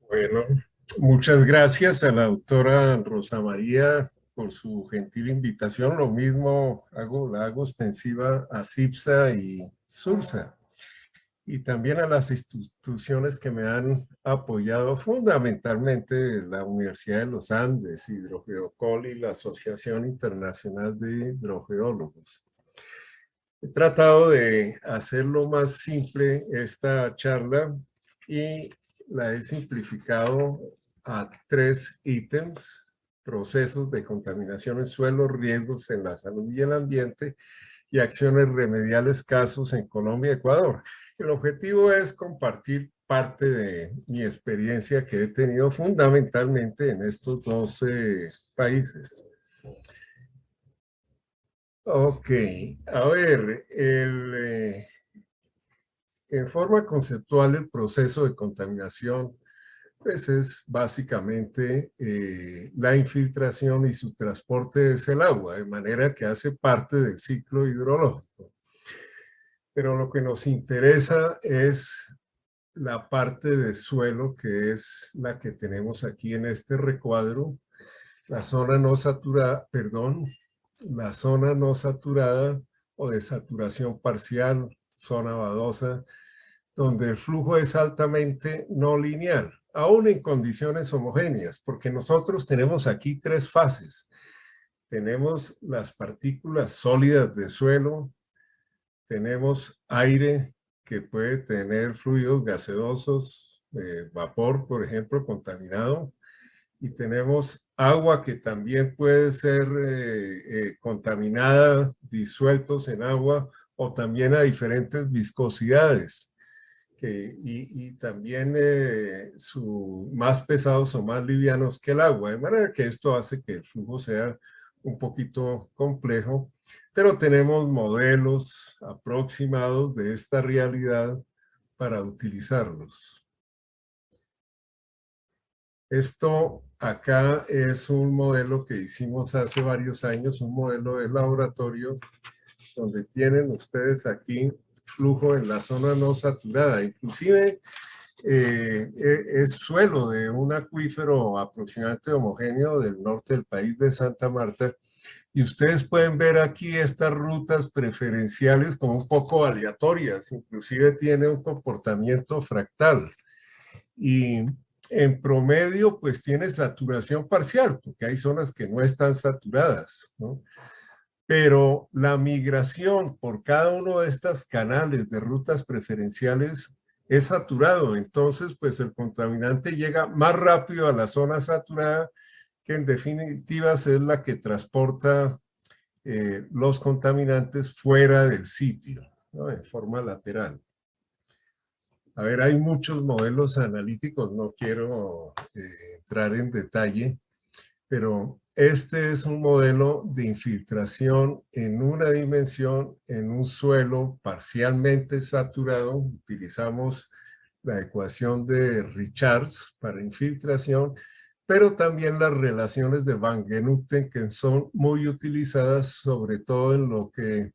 Bueno, muchas gracias a la doctora Rosa María por su gentil invitación. Lo mismo la hago extensiva a CIPSA y SURSA. Y también a las instituciones que me han apoyado, fundamentalmente la Universidad de los Andes, Hidrogeocol y la Asociación Internacional de Hidrogeólogos. He tratado de hacerlo más simple esta charla y la he simplificado a 3 ítems: procesos de contaminación en suelo, riesgos en la salud y el ambiente, y acciones remediales, casos en Colombia y Ecuador. El objetivo es compartir parte de mi experiencia que he tenido fundamentalmente en estos 12 países. Ok, a ver, en forma conceptual el proceso de contaminación pues es básicamente la infiltración y su transporte es el agua, de manera que hace parte del ciclo hidrológico. Pero lo que nos interesa es la parte de suelo, que es la que tenemos aquí en este recuadro, la zona no saturada, la zona no saturada o de saturación parcial, zona badosa, donde el flujo es altamente no lineal, aún en condiciones homogéneas, porque nosotros tenemos aquí 3 fases. Tenemos las partículas sólidas de suelo, tenemos aire que puede tener fluidos gaseosos, vapor, por ejemplo, contaminado, y tenemos agua que también puede ser contaminada, disueltos en agua, o también a diferentes viscosidades. Y también más pesados o más livianos que el agua, de manera que esto hace que el flujo sea un poquito complejo, pero tenemos modelos aproximados de esta realidad para utilizarlos. Esto acá es un modelo que hicimos hace varios años, un modelo de laboratorio, donde tienen ustedes aquí flujo en la zona no saturada. Inclusive es suelo de un acuífero aproximadamente homogéneo del norte del país de Santa Marta, y ustedes pueden ver aquí estas rutas preferenciales como un poco aleatorias, inclusive tiene un comportamiento fractal. Y en promedio pues tiene saturación parcial, porque hay zonas que no están saturadas, ¿no? Pero la migración por cada uno de estos canales de rutas preferenciales es saturado. Entonces, pues el contaminante llega más rápido a la zona saturada, que en definitiva es la que transporta los contaminantes fuera del sitio, ¿no? En forma lateral. A ver, hay muchos modelos analíticos, no quiero entrar en detalle, pero este es un modelo de infiltración en una dimensión, en un suelo parcialmente saturado. Utilizamos la ecuación de Richards para infiltración, pero también las relaciones de Van Genuten, que son muy utilizadas sobre todo en lo que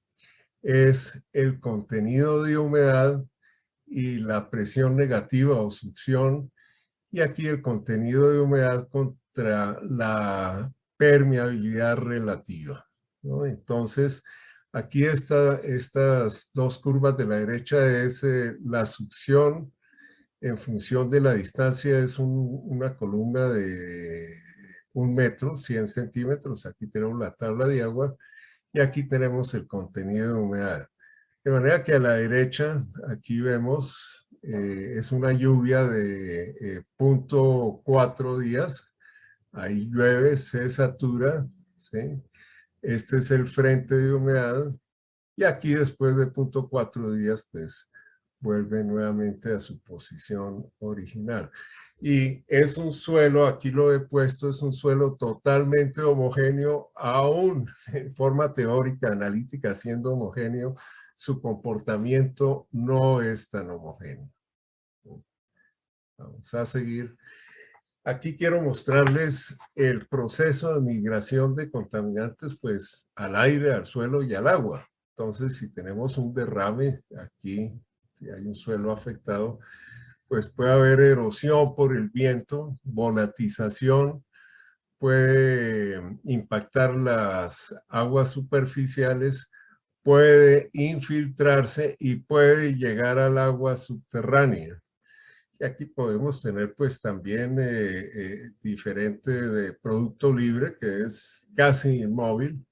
es el contenido de humedad y la presión negativa o succión, y aquí el contenido de humedad contra la permeabilidad relativa, ¿no? Entonces, aquí estas dos curvas de la derecha es la succión en función de la distancia, es una columna de 1 metro, 100 centímetros. Aquí tenemos la tabla de agua y aquí tenemos el contenido de humedad. De manera que a la derecha, aquí vemos, es una lluvia de 0.4 días. Ahí llueve, se satura, ¿sí? Este es el frente de humedad. Y aquí después de 0.4 días, pues vuelve nuevamente a su posición original. Y es un suelo, aquí lo he puesto, es un suelo totalmente homogéneo, aún en forma teórica, analítica, siendo homogéneo, su comportamiento no es tan homogéneo. Vamos a seguir. Aquí quiero mostrarles el proceso de migración de contaminantes, pues, al aire, al suelo y al agua. Entonces, si tenemos un derrame aquí, si hay un suelo afectado, pues puede haber erosión por el viento, volatización, puede impactar las aguas superficiales, puede infiltrarse y puede llegar al agua subterránea. Y aquí podemos tener pues también diferente de producto libre, que es casi inmóvil.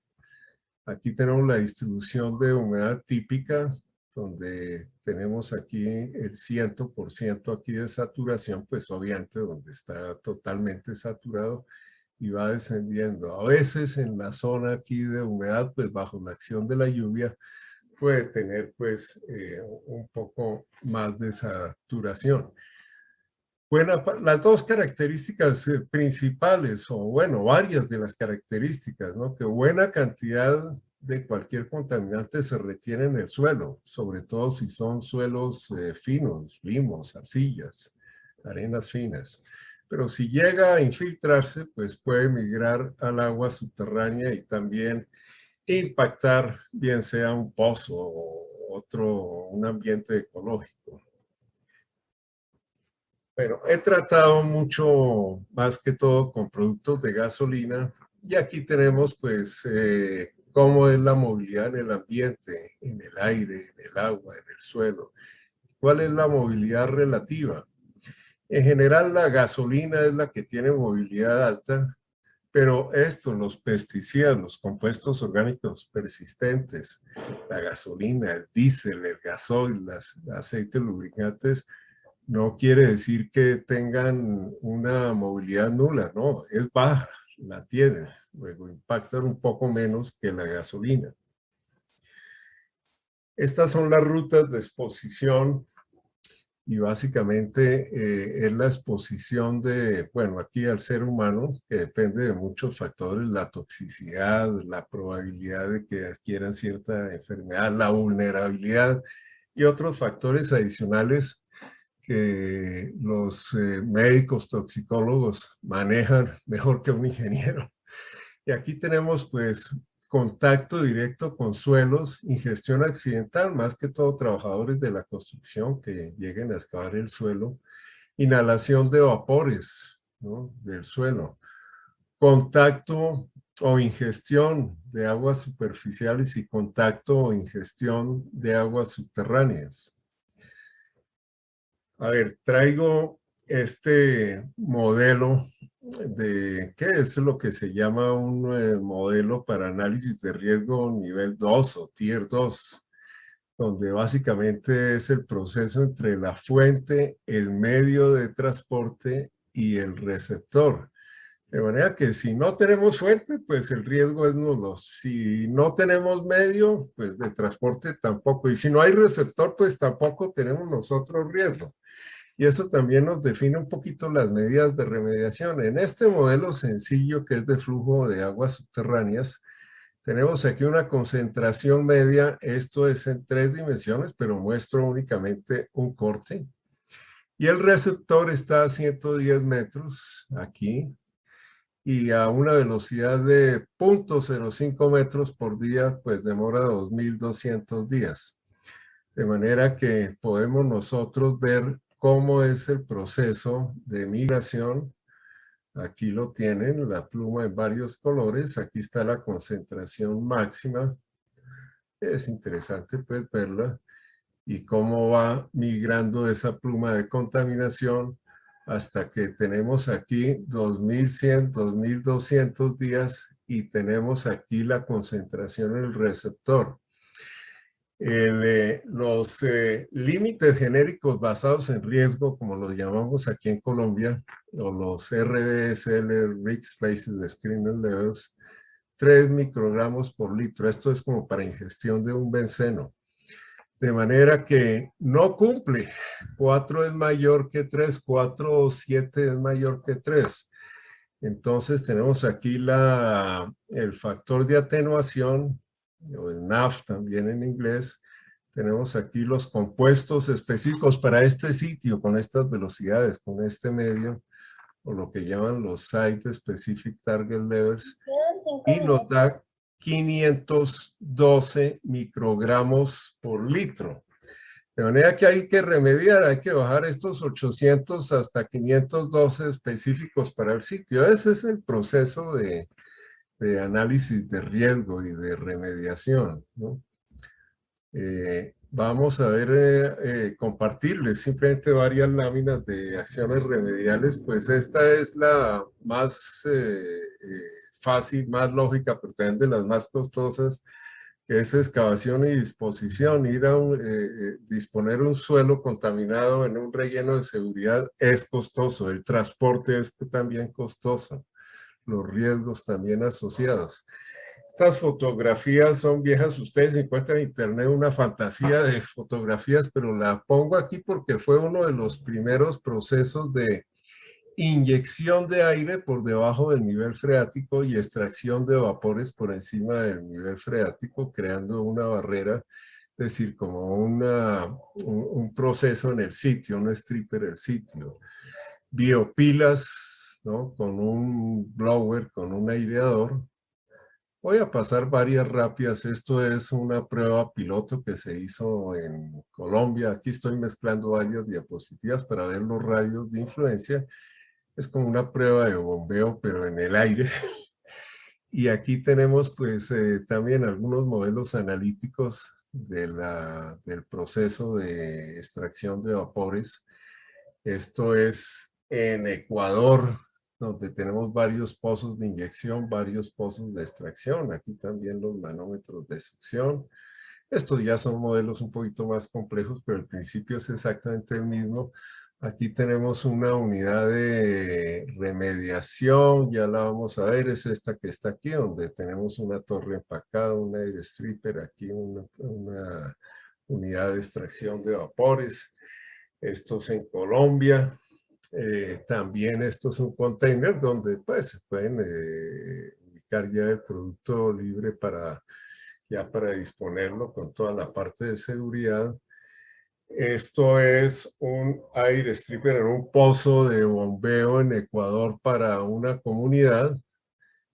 Aquí tenemos la distribución de humedad típica, donde tenemos aquí el 100% aquí de saturación, pues obviamente donde está totalmente saturado y va descendiendo. A veces en la zona aquí de humedad, pues bajo la acción de la lluvia, puede tener pues un poco más de saturación. Las dos características principales, o bueno, varias de las características, ¿no? Que buena cantidad de cualquier contaminante se retiene en el suelo, sobre todo si son suelos finos, limos, arcillas, arenas finas. Pero si llega a infiltrarse, pues puede migrar al agua subterránea y también impactar, bien sea un pozo o un ambiente ecológico. Bueno, he tratado mucho, más que todo, con productos de gasolina y aquí tenemos pues cómo es la movilidad en el ambiente, en el aire, en el agua, en el suelo. ¿Cuál es la movilidad relativa? En general la gasolina es la que tiene movilidad alta, pero los pesticidas, los compuestos orgánicos persistentes, la gasolina, el diésel, el gasoil, los aceites lubricantes, no quiere decir que tengan una movilidad nula, no, es baja, la tienen, luego impactan un poco menos que la gasolina. Estas son las rutas de exposición y básicamente es la exposición de, bueno, aquí al ser humano, que depende de muchos factores, la toxicidad, la probabilidad de que adquieran cierta enfermedad, la vulnerabilidad y otros factores adicionales que los médicos toxicólogos manejan mejor que un ingeniero. Y aquí tenemos pues contacto directo con suelos, ingestión accidental, más que todo trabajadores de la construcción que lleguen a excavar el suelo, inhalación de vapores, ¿no?, del suelo, contacto o ingestión de aguas superficiales y contacto o ingestión de aguas subterráneas. A ver, traigo este modelo ¿qué es lo que se llama un modelo para análisis de riesgo nivel 2 o tier 2, donde básicamente es el proceso entre la fuente, el medio de transporte y el receptor. De manera que si no tenemos fuente, pues el riesgo es nulo. Si no tenemos medio, pues de transporte tampoco. Y si no hay receptor, pues tampoco tenemos nosotros riesgo. Y eso también nos define un poquito las medidas de remediación. En este modelo sencillo que es de flujo de aguas subterráneas, tenemos aquí una concentración media. Esto es en 3 dimensiones, pero muestro únicamente un corte. Y el receptor está a 110 metros aquí y a una velocidad de 0.05 metros por día, pues demora 2.200 días. De manera que podemos nosotros ver cómo es el proceso de migración. Aquí lo tienen, la pluma en varios colores. Aquí está la concentración máxima. Es interesante pues verla y cómo va migrando esa pluma de contaminación hasta que tenemos aquí 2100, 2200 días y tenemos aquí la concentración en el receptor. Los límites genéricos basados en riesgo, como los llamamos aquí en Colombia, o los RBSL, Risk Based Screening Levels, 3 microgramos por litro. Esto es como para ingestión de un benceno. De manera que no cumple. 4 es mayor que 3, 4 o 7 es mayor que 3. Entonces tenemos aquí el factor de atenuación, o el NAF también en inglés. Tenemos aquí los compuestos específicos para este sitio, con estas velocidades, con este medio, o lo que llaman los Site Specific Target Levels, y nos da 512 microgramos por litro. De manera que hay que remediar, hay que bajar estos 800 hasta 512 específicos para el sitio. Ese es el proceso de análisis de riesgo y de remediación, ¿no? Vamos a ver, compartirles simplemente varias láminas de acciones remediales, pues esta es la más fácil, más lógica, pero también de las más costosas, que es excavación y disposición. Ir a disponer un suelo contaminado en un relleno de seguridad es costoso, el transporte es también costoso, los riesgos también asociados. Estas fotografías son viejas, ustedes encuentran en internet una fantasía de fotografías, pero la pongo aquí porque fue uno de los primeros procesos de inyección de aire por debajo del nivel freático y extracción de vapores por encima del nivel freático, creando una barrera, es decir, como un proceso en el sitio, un stripper en el sitio. Biopilas, ¿no? Con un blower, con un aireador. Voy a pasar varias rápidas. Esto es una prueba piloto que se hizo en Colombia. Aquí estoy mezclando varias diapositivas para ver los radios de influencia. Es como una prueba de bombeo, pero en el aire. Y aquí tenemos pues también algunos modelos analíticos del proceso de extracción de vapores. Esto es en Ecuador, donde tenemos varios pozos de inyección, varios pozos de extracción. Aquí también los manómetros de succión. Estos ya son modelos un poquito más complejos, pero el principio es exactamente el mismo. Aquí tenemos una unidad de remediación, ya la vamos a ver, es esta que está aquí, donde tenemos una torre empacada, un air stripper, aquí una unidad de extracción de vapores. Estos en Colombia. También esto es un container donde pues se pueden ubicar ya el producto libre para disponerlo con toda la parte de seguridad. Esto es un air stripper en un pozo de bombeo en Ecuador para una comunidad.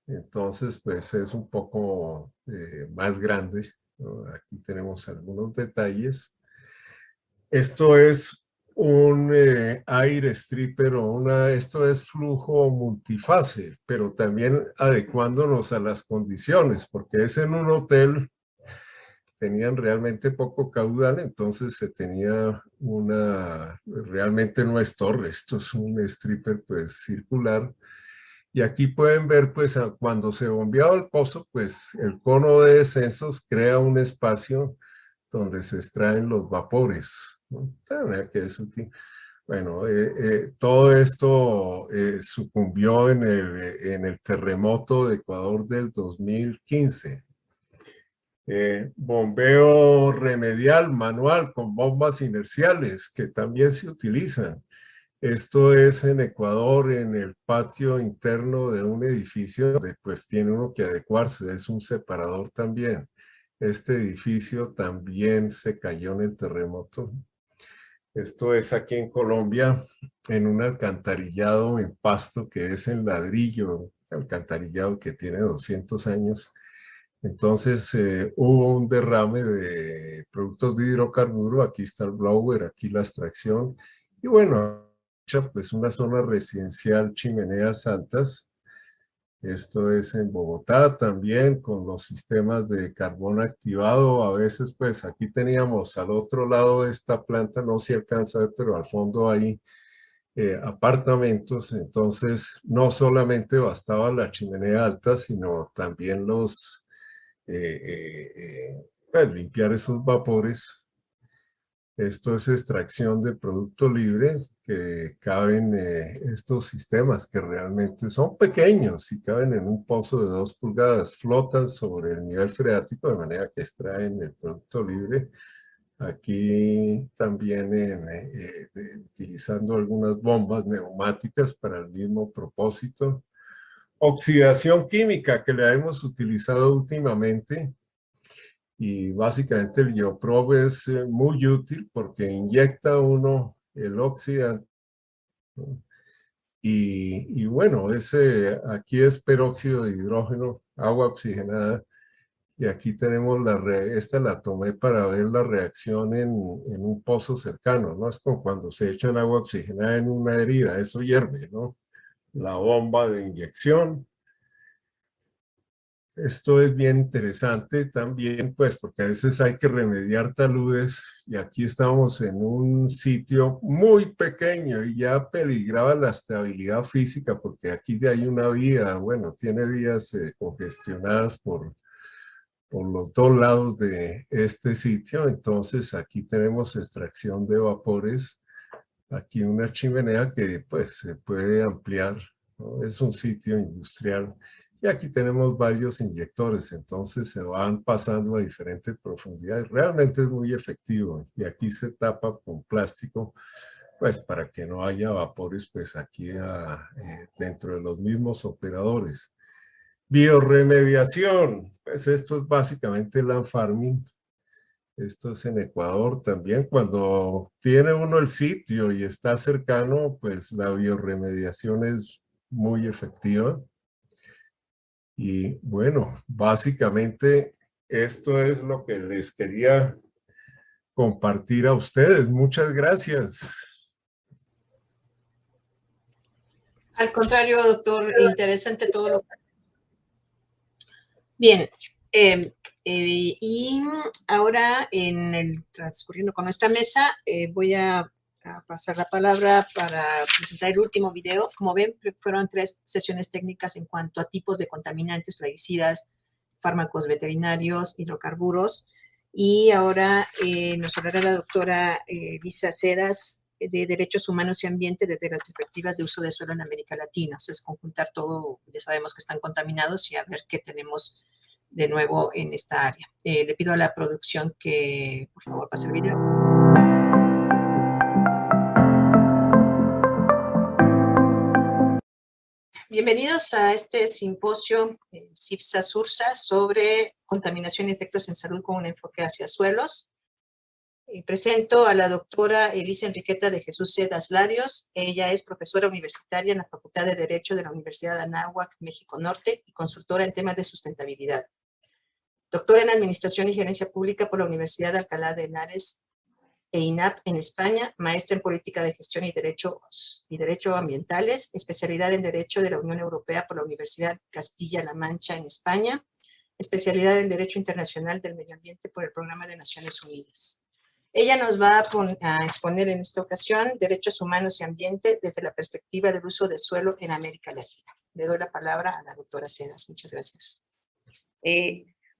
Entonces pues es un poco más grande, ¿no? Aquí tenemos algunos detalles. Esto es un air stripper esto es flujo multifase, pero también adecuándonos a las condiciones, porque es en un hotel, tenían realmente poco caudal, entonces se tenía realmente no es torre, esto es un stripper pues circular. Y aquí pueden ver pues cuando se bombeaba el pozo, pues el cono de descensos crea un espacio donde se extraen los vapores, ¿no? Bueno, todo esto sucumbió en el terremoto de Ecuador del 2015. Bombeo remedial manual con bombas inerciales que también se utilizan. Esto es en Ecuador, en el patio interno de un edificio donde pues tiene uno que adecuarse, es un separador también. Este edificio también se cayó en el terremoto. Esto es aquí en Colombia, en un alcantarillado en Pasto que es en ladrillo, alcantarillado que tiene 200 años. Entonces hubo un derrame de productos de hidrocarburo, aquí está el blower, aquí la extracción, y bueno, pues una zona residencial, chimeneas altas. Esto es en Bogotá también, con los sistemas de carbón activado. A veces, pues aquí teníamos al otro lado de esta planta, no se alcanza a ver, pero al fondo hay apartamentos. Entonces, no solamente bastaba la chimenea alta, sino también pues, limpiar esos vapores. Esto es extracción de producto libre, que caben estos sistemas que realmente son pequeños y caben en un pozo de 2 pulgadas, flotan sobre el nivel freático de manera que extraen el producto libre. Aquí también utilizando algunas bombas neumáticas para el mismo propósito. Oxidación química que la hemos utilizado últimamente. Y básicamente el Geoprobe es muy útil porque inyecta uno el oxidante, ¿no? Y bueno, aquí es peróxido de hidrógeno, agua oxigenada. Y aquí tenemos esta la tomé para ver la reacción en un pozo cercano, ¿no? Es como cuando se echan agua oxigenada en una herida, eso hierve, ¿no? La bomba de inyección. Esto es bien interesante también, pues, porque a veces hay que remediar taludes y aquí estamos en un sitio muy pequeño y ya peligraba la estabilidad física porque aquí hay una vía, bueno, tiene vías congestionadas por los dos lados de este sitio. Entonces aquí tenemos extracción de vapores, aquí una chimenea que pues se puede ampliar, ¿no? Es un sitio industrial. Y aquí tenemos varios inyectores, entonces se van pasando a diferentes profundidades. Realmente es muy efectivo. Y aquí se tapa con plástico, pues para que no haya vapores, pues aquí dentro de los mismos operadores. Biorremediación, pues esto es básicamente land farming. Esto es en Ecuador también. Cuando tiene uno el sitio y está cercano, pues la biorremediación es muy efectiva. Y bueno, básicamente esto es lo que les quería compartir a ustedes. Muchas gracias. Al contrario, doctor, interesante todo lo que... Bien, y ahora transcurriendo con nuestra mesa, voy a pasar la palabra para presentar el último video. Como ven, fueron 3 sesiones técnicas en cuanto a tipos de contaminantes, plaguicidas, fármacos veterinarios, hidrocarburos. Y ahora nos hablará la doctora Lisa Sedas de Derechos Humanos y Ambiente desde la perspectiva de uso de suelo en América Latina. O sea, es conjuntar todo, ya sabemos que están contaminados y a ver qué tenemos de nuevo en esta área. Le pido a la producción que, por favor, pase el video. Bienvenidos a este simposio CIPSA-SURSA sobre contaminación y efectos en salud con un enfoque hacia suelos. Presento a la doctora Elisa Enriqueta de Jesús Sedas Larios. Ella es profesora universitaria en la Facultad de Derecho de la Universidad de Anáhuac, México Norte, y consultora en temas de sustentabilidad. Doctora en Administración y Gerencia Pública por la Universidad de Alcalá de Henares e INAP en España, maestra en Política de Gestión y Derecho Ambientales, especialidad en Derecho de la Unión Europea por la Universidad Castilla-La Mancha en España, especialidad en Derecho Internacional del Medio Ambiente por el Programa de Naciones Unidas. Ella nos va a exponer en esta ocasión Derechos Humanos y Ambiente desde la perspectiva del uso de suelo en América Latina. Le doy la palabra a la doctora Sedas. Muchas gracias.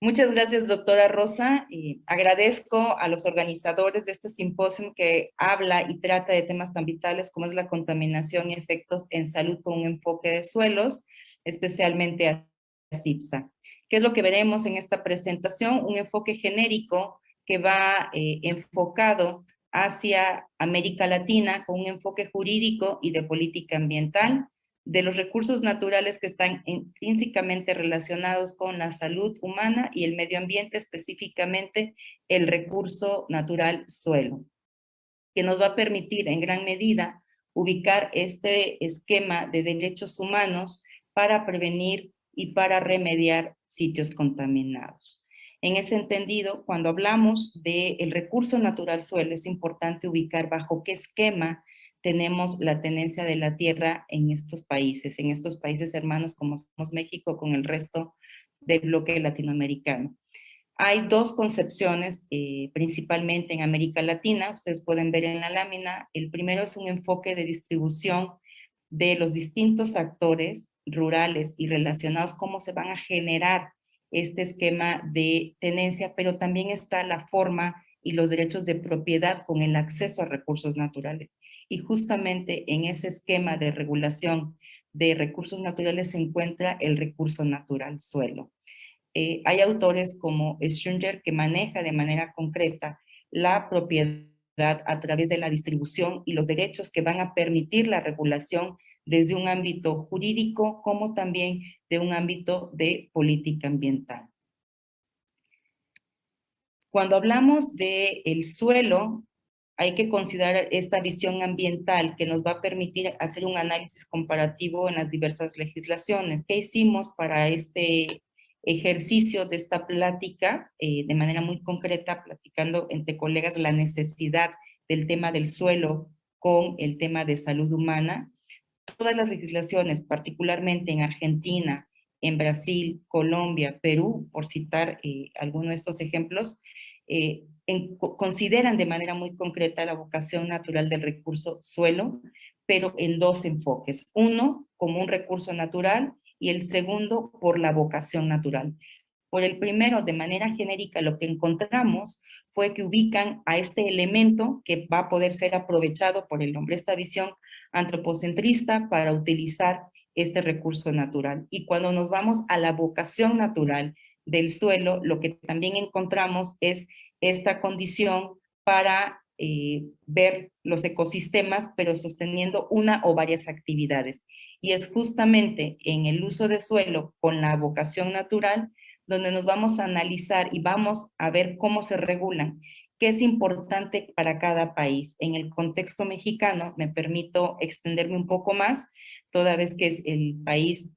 Muchas gracias, doctora Rosa. Agradezco a los organizadores de este simposio que habla y trata de temas tan vitales como es la contaminación y efectos en salud con un enfoque de suelos, especialmente a CIPSA. ¿Qué es lo que veremos en esta presentación? Un enfoque genérico que va enfocado hacia América Latina con un enfoque jurídico y de política ambiental, de los recursos naturales que están intrínsecamente relacionados con la salud humana y el medio ambiente, específicamente el recurso natural suelo, que nos va a permitir en gran medida ubicar este esquema de derechos humanos para prevenir y para remediar sitios contaminados. En ese entendido, cuando hablamos del recurso natural suelo, es importante ubicar bajo qué esquema tenemos la tenencia de la tierra en estos países hermanos como somos México con el resto del bloque latinoamericano. Hay dos concepciones, principalmente en América Latina, ustedes pueden ver en la lámina. El primero es un enfoque de distribución de los distintos actores rurales y relacionados, cómo se van a generar este esquema de tenencia, pero también está la forma y los derechos de propiedad con el acceso a recursos naturales. Y justamente en ese esquema de regulación de recursos naturales se encuentra el recurso natural suelo. Hay autores como Stringer que maneja de manera concreta la propiedad a través de la distribución y los derechos que van a permitir la regulación desde un ámbito jurídico como también de un ámbito de política ambiental. Cuando hablamos del suelo, hay que considerar esta visión ambiental que nos va a permitir hacer un análisis comparativo en las diversas legislaciones. ¿Qué hicimos para este ejercicio de esta plática? De manera muy concreta, platicando entre colegas la necesidad del tema del suelo con el tema de salud humana. Todas las legislaciones, particularmente en Argentina, en Brasil, Colombia, Perú, por citar algunos de estos ejemplos, consideran de manera muy concreta la vocación natural del recurso suelo, pero en dos enfoques. Uno, como un recurso natural, y el segundo, por la vocación natural. Por el primero, de manera genérica, lo que encontramos fue que ubican a este elemento que va a poder ser aprovechado por el hombre, esta visión antropocentrista para utilizar este recurso natural. Y cuando nos vamos a la vocación natural del suelo, lo que también encontramos es esta condición para ver los ecosistemas, pero sosteniendo una o varias actividades. Y es justamente en el uso de suelo con la vocación natural donde nos vamos a analizar y vamos a ver cómo se regulan, qué es importante para cada país. En el contexto mexicano, me permito extenderme un poco más, toda vez que es el país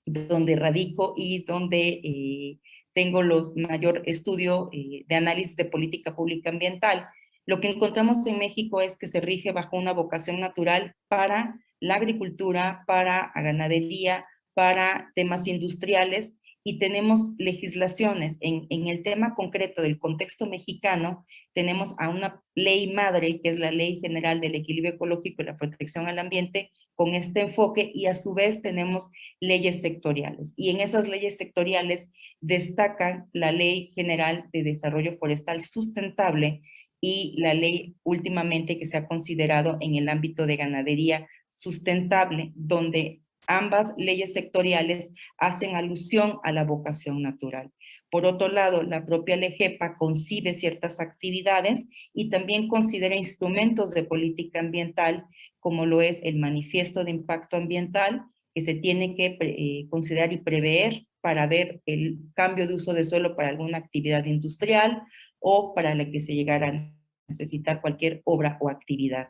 donde radico y donde tengo el mayor estudio de análisis de política pública ambiental. Lo que encontramos en México es que se rige bajo una vocación natural para la agricultura, para la ganadería, para temas industriales, y tenemos legislaciones. En el tema concreto del contexto mexicano, tenemos a una ley madre, que es la Ley General del Equilibrio Ecológico y la Protección al Ambiente, con este enfoque, y a su vez tenemos leyes sectoriales. Y en esas leyes sectoriales destacan la Ley General de Desarrollo Forestal Sustentable y la ley últimamente que se ha considerado en el ámbito de ganadería sustentable, donde ambas leyes sectoriales hacen alusión a la vocación natural. Por otro lado, la propia LEGEPA concibe ciertas actividades y también considera instrumentos de política ambiental, como lo es el manifiesto de impacto ambiental, que se tiene que considerar y prever para ver el cambio de uso de suelo para alguna actividad industrial o para la que se llegara a necesitar cualquier obra o actividad.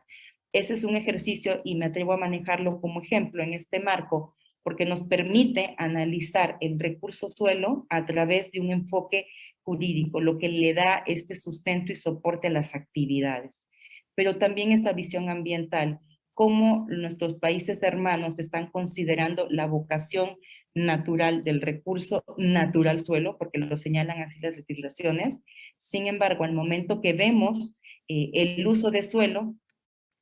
Ese es un ejercicio y me atrevo a manejarlo como ejemplo en este marco porque nos permite analizar el recurso suelo a través de un enfoque jurídico, lo que le da este sustento y soporte a las actividades. Pero también esta visión ambiental, cómo nuestros países hermanos están considerando la vocación natural del recurso natural suelo, porque lo señalan así las legislaciones. Sin embargo, al momento que vemos el uso de suelo,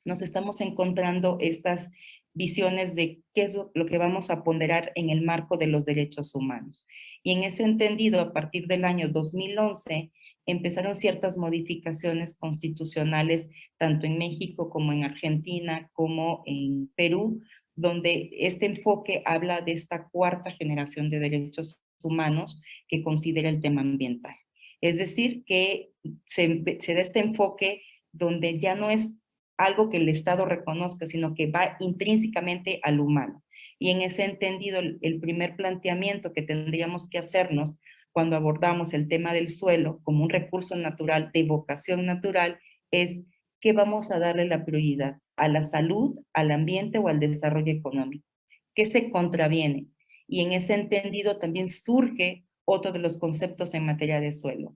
nos estamos encontrando estas visiones de qué es lo que vamos a ponderar en el marco de los derechos humanos. Y en ese entendido, a partir del año 2011, empezaron ciertas modificaciones constitucionales, tanto en México como en Argentina, como en Perú, donde este enfoque habla de esta cuarta generación de derechos humanos que considera el tema ambiental. Es decir, que se da este enfoque donde ya no es algo que el Estado reconozca, sino que va intrínsecamente al humano. Y en ese entendido, el primer planteamiento que tendríamos que hacernos cuando abordamos el tema del suelo como un recurso natural de vocación natural es ¿qué vamos a darle la prioridad? ¿A la salud, al ambiente o al desarrollo económico? ¿Qué se contraviene? Y en ese entendido también surge otro de los conceptos en materia de suelo.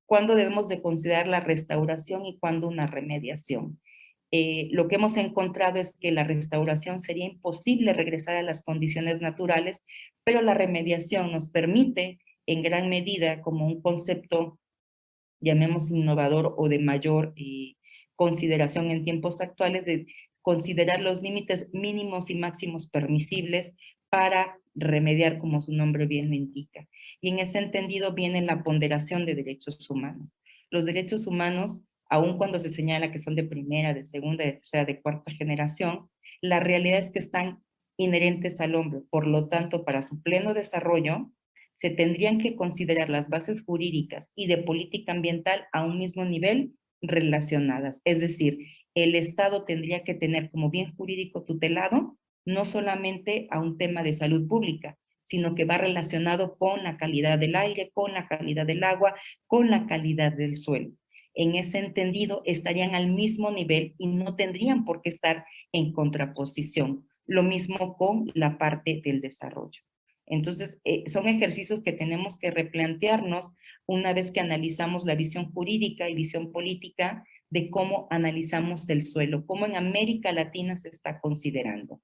¿Cuándo debemos de considerar la restauración y cuándo una remediación? Lo que hemos encontrado es que la restauración sería imposible regresar a las condiciones naturales, pero la remediación nos permite en gran medida, como un concepto, llamemos innovador o de mayor consideración en tiempos actuales, de considerar los límites mínimos y máximos permisibles para remediar, como su nombre bien lo indica. Y en ese entendido viene la ponderación de derechos humanos. Los derechos humanos, aun cuando se señala que son de primera, de segunda, de tercera, de cuarta generación, la realidad es que están inherentes al hombre. Por lo tanto, para su pleno desarrollo, se tendrían que considerar las bases jurídicas y de política ambiental a un mismo nivel relacionadas. Es decir, el Estado tendría que tener como bien jurídico tutelado no solamente a un tema de salud pública, sino que va relacionado con la calidad del aire, con la calidad del agua, con la calidad del suelo. En ese entendido, estarían al mismo nivel y no tendrían por qué estar en contraposición. Lo mismo con la parte del desarrollo. Entonces, son ejercicios que tenemos que replantearnos una vez que analizamos la visión jurídica y visión política de cómo analizamos el suelo, cómo en América Latina se está considerando.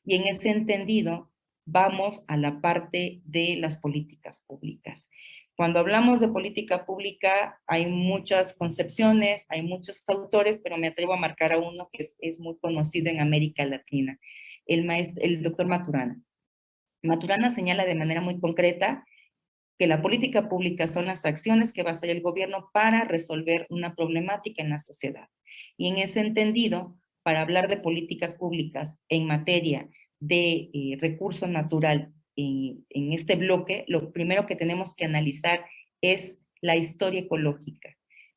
Y en ese entendido, vamos a la parte de las políticas públicas. Cuando hablamos de política pública, hay muchas concepciones, hay muchos autores, pero me atrevo a marcar a uno que es muy conocido en América Latina, el doctor Maturana. Maturana señala de manera muy concreta que la política pública son las acciones que va a hacer el gobierno para resolver una problemática en la sociedad. Y en ese entendido, para hablar de políticas públicas en materia de recurso natural en este bloque, lo primero que tenemos que analizar es la historia ecológica.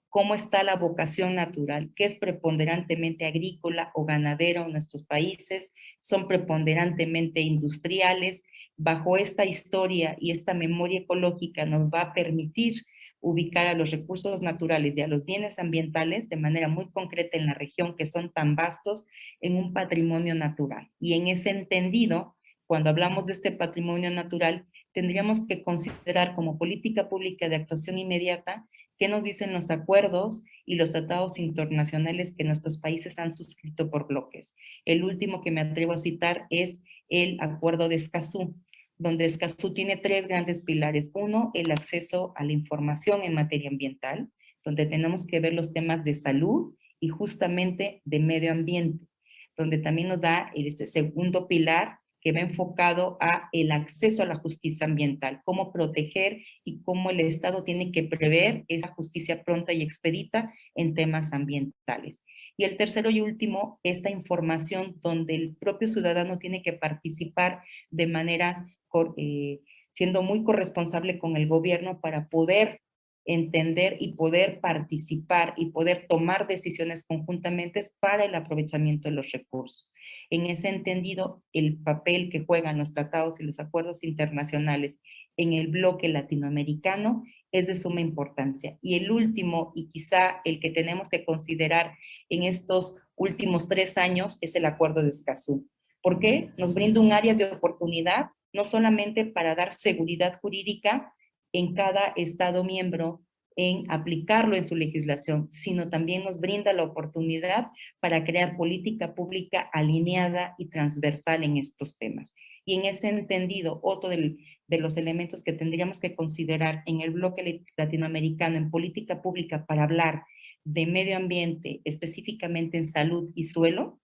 ¿Cómo está la vocación natural? ¿Qué es preponderantemente agrícola o ganadera en nuestros países? ¿Son preponderantemente industriales? Bajo esta historia y esta memoria ecológica nos va a permitir ubicar a los recursos naturales y a los bienes ambientales de manera muy concreta en la región, que son tan vastos, en un patrimonio natural. Y en ese entendido, cuando hablamos de este patrimonio natural, tendríamos que considerar como política pública de actuación inmediata qué nos dicen los acuerdos y los tratados internacionales que nuestros países han suscrito por bloques. El último que me atrevo a citar es el Acuerdo de Escazú, donde Escazú tiene 3 grandes pilares. Uno, el acceso a la información en materia ambiental, donde tenemos que ver los temas de salud y justamente de medio ambiente, donde también nos da este segundo pilar que va enfocado a el acceso a la justicia ambiental, cómo proteger y cómo el Estado tiene que prever esa justicia pronta y expedita en temas ambientales. Y el tercero y último, esta información donde el propio ciudadano tiene que participar de manera siendo muy corresponsable con el gobierno para poder entender y poder participar y poder tomar decisiones conjuntamente para el aprovechamiento de los recursos. En ese entendido, el papel que juegan los tratados y los acuerdos internacionales en el bloque latinoamericano es de suma importancia. Y el último, y quizá el que tenemos que considerar en estos últimos 3 años, es el Acuerdo de Escazú. ¿Por qué? Nos brinda un área de oportunidad, no solamente para dar seguridad jurídica en cada Estado miembro en aplicarlo en su legislación, sino también nos brinda la oportunidad para crear política pública alineada y transversal en estos temas. Y en ese entendido, otro de los elementos que tendríamos que considerar en el bloque latinoamericano en política pública para hablar de medio ambiente, específicamente en salud y suelo,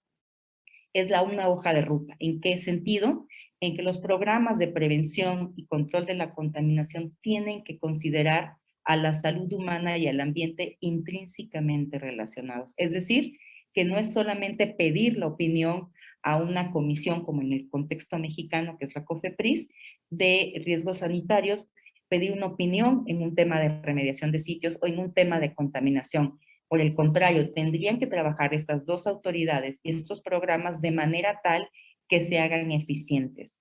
es una hoja de ruta. ¿En qué sentido? En que los programas de prevención y control de la contaminación tienen que considerar a la salud humana y al ambiente intrínsecamente relacionados. Es decir, que no es solamente pedir la opinión a una comisión, como en el contexto mexicano, que es la COFEPRIS, de riesgos sanitarios, pedir una opinión en un tema de remediación de sitios o en un tema de contaminación. Por el contrario, tendrían que trabajar estas dos autoridades y estos programas de manera tal que se hagan eficientes.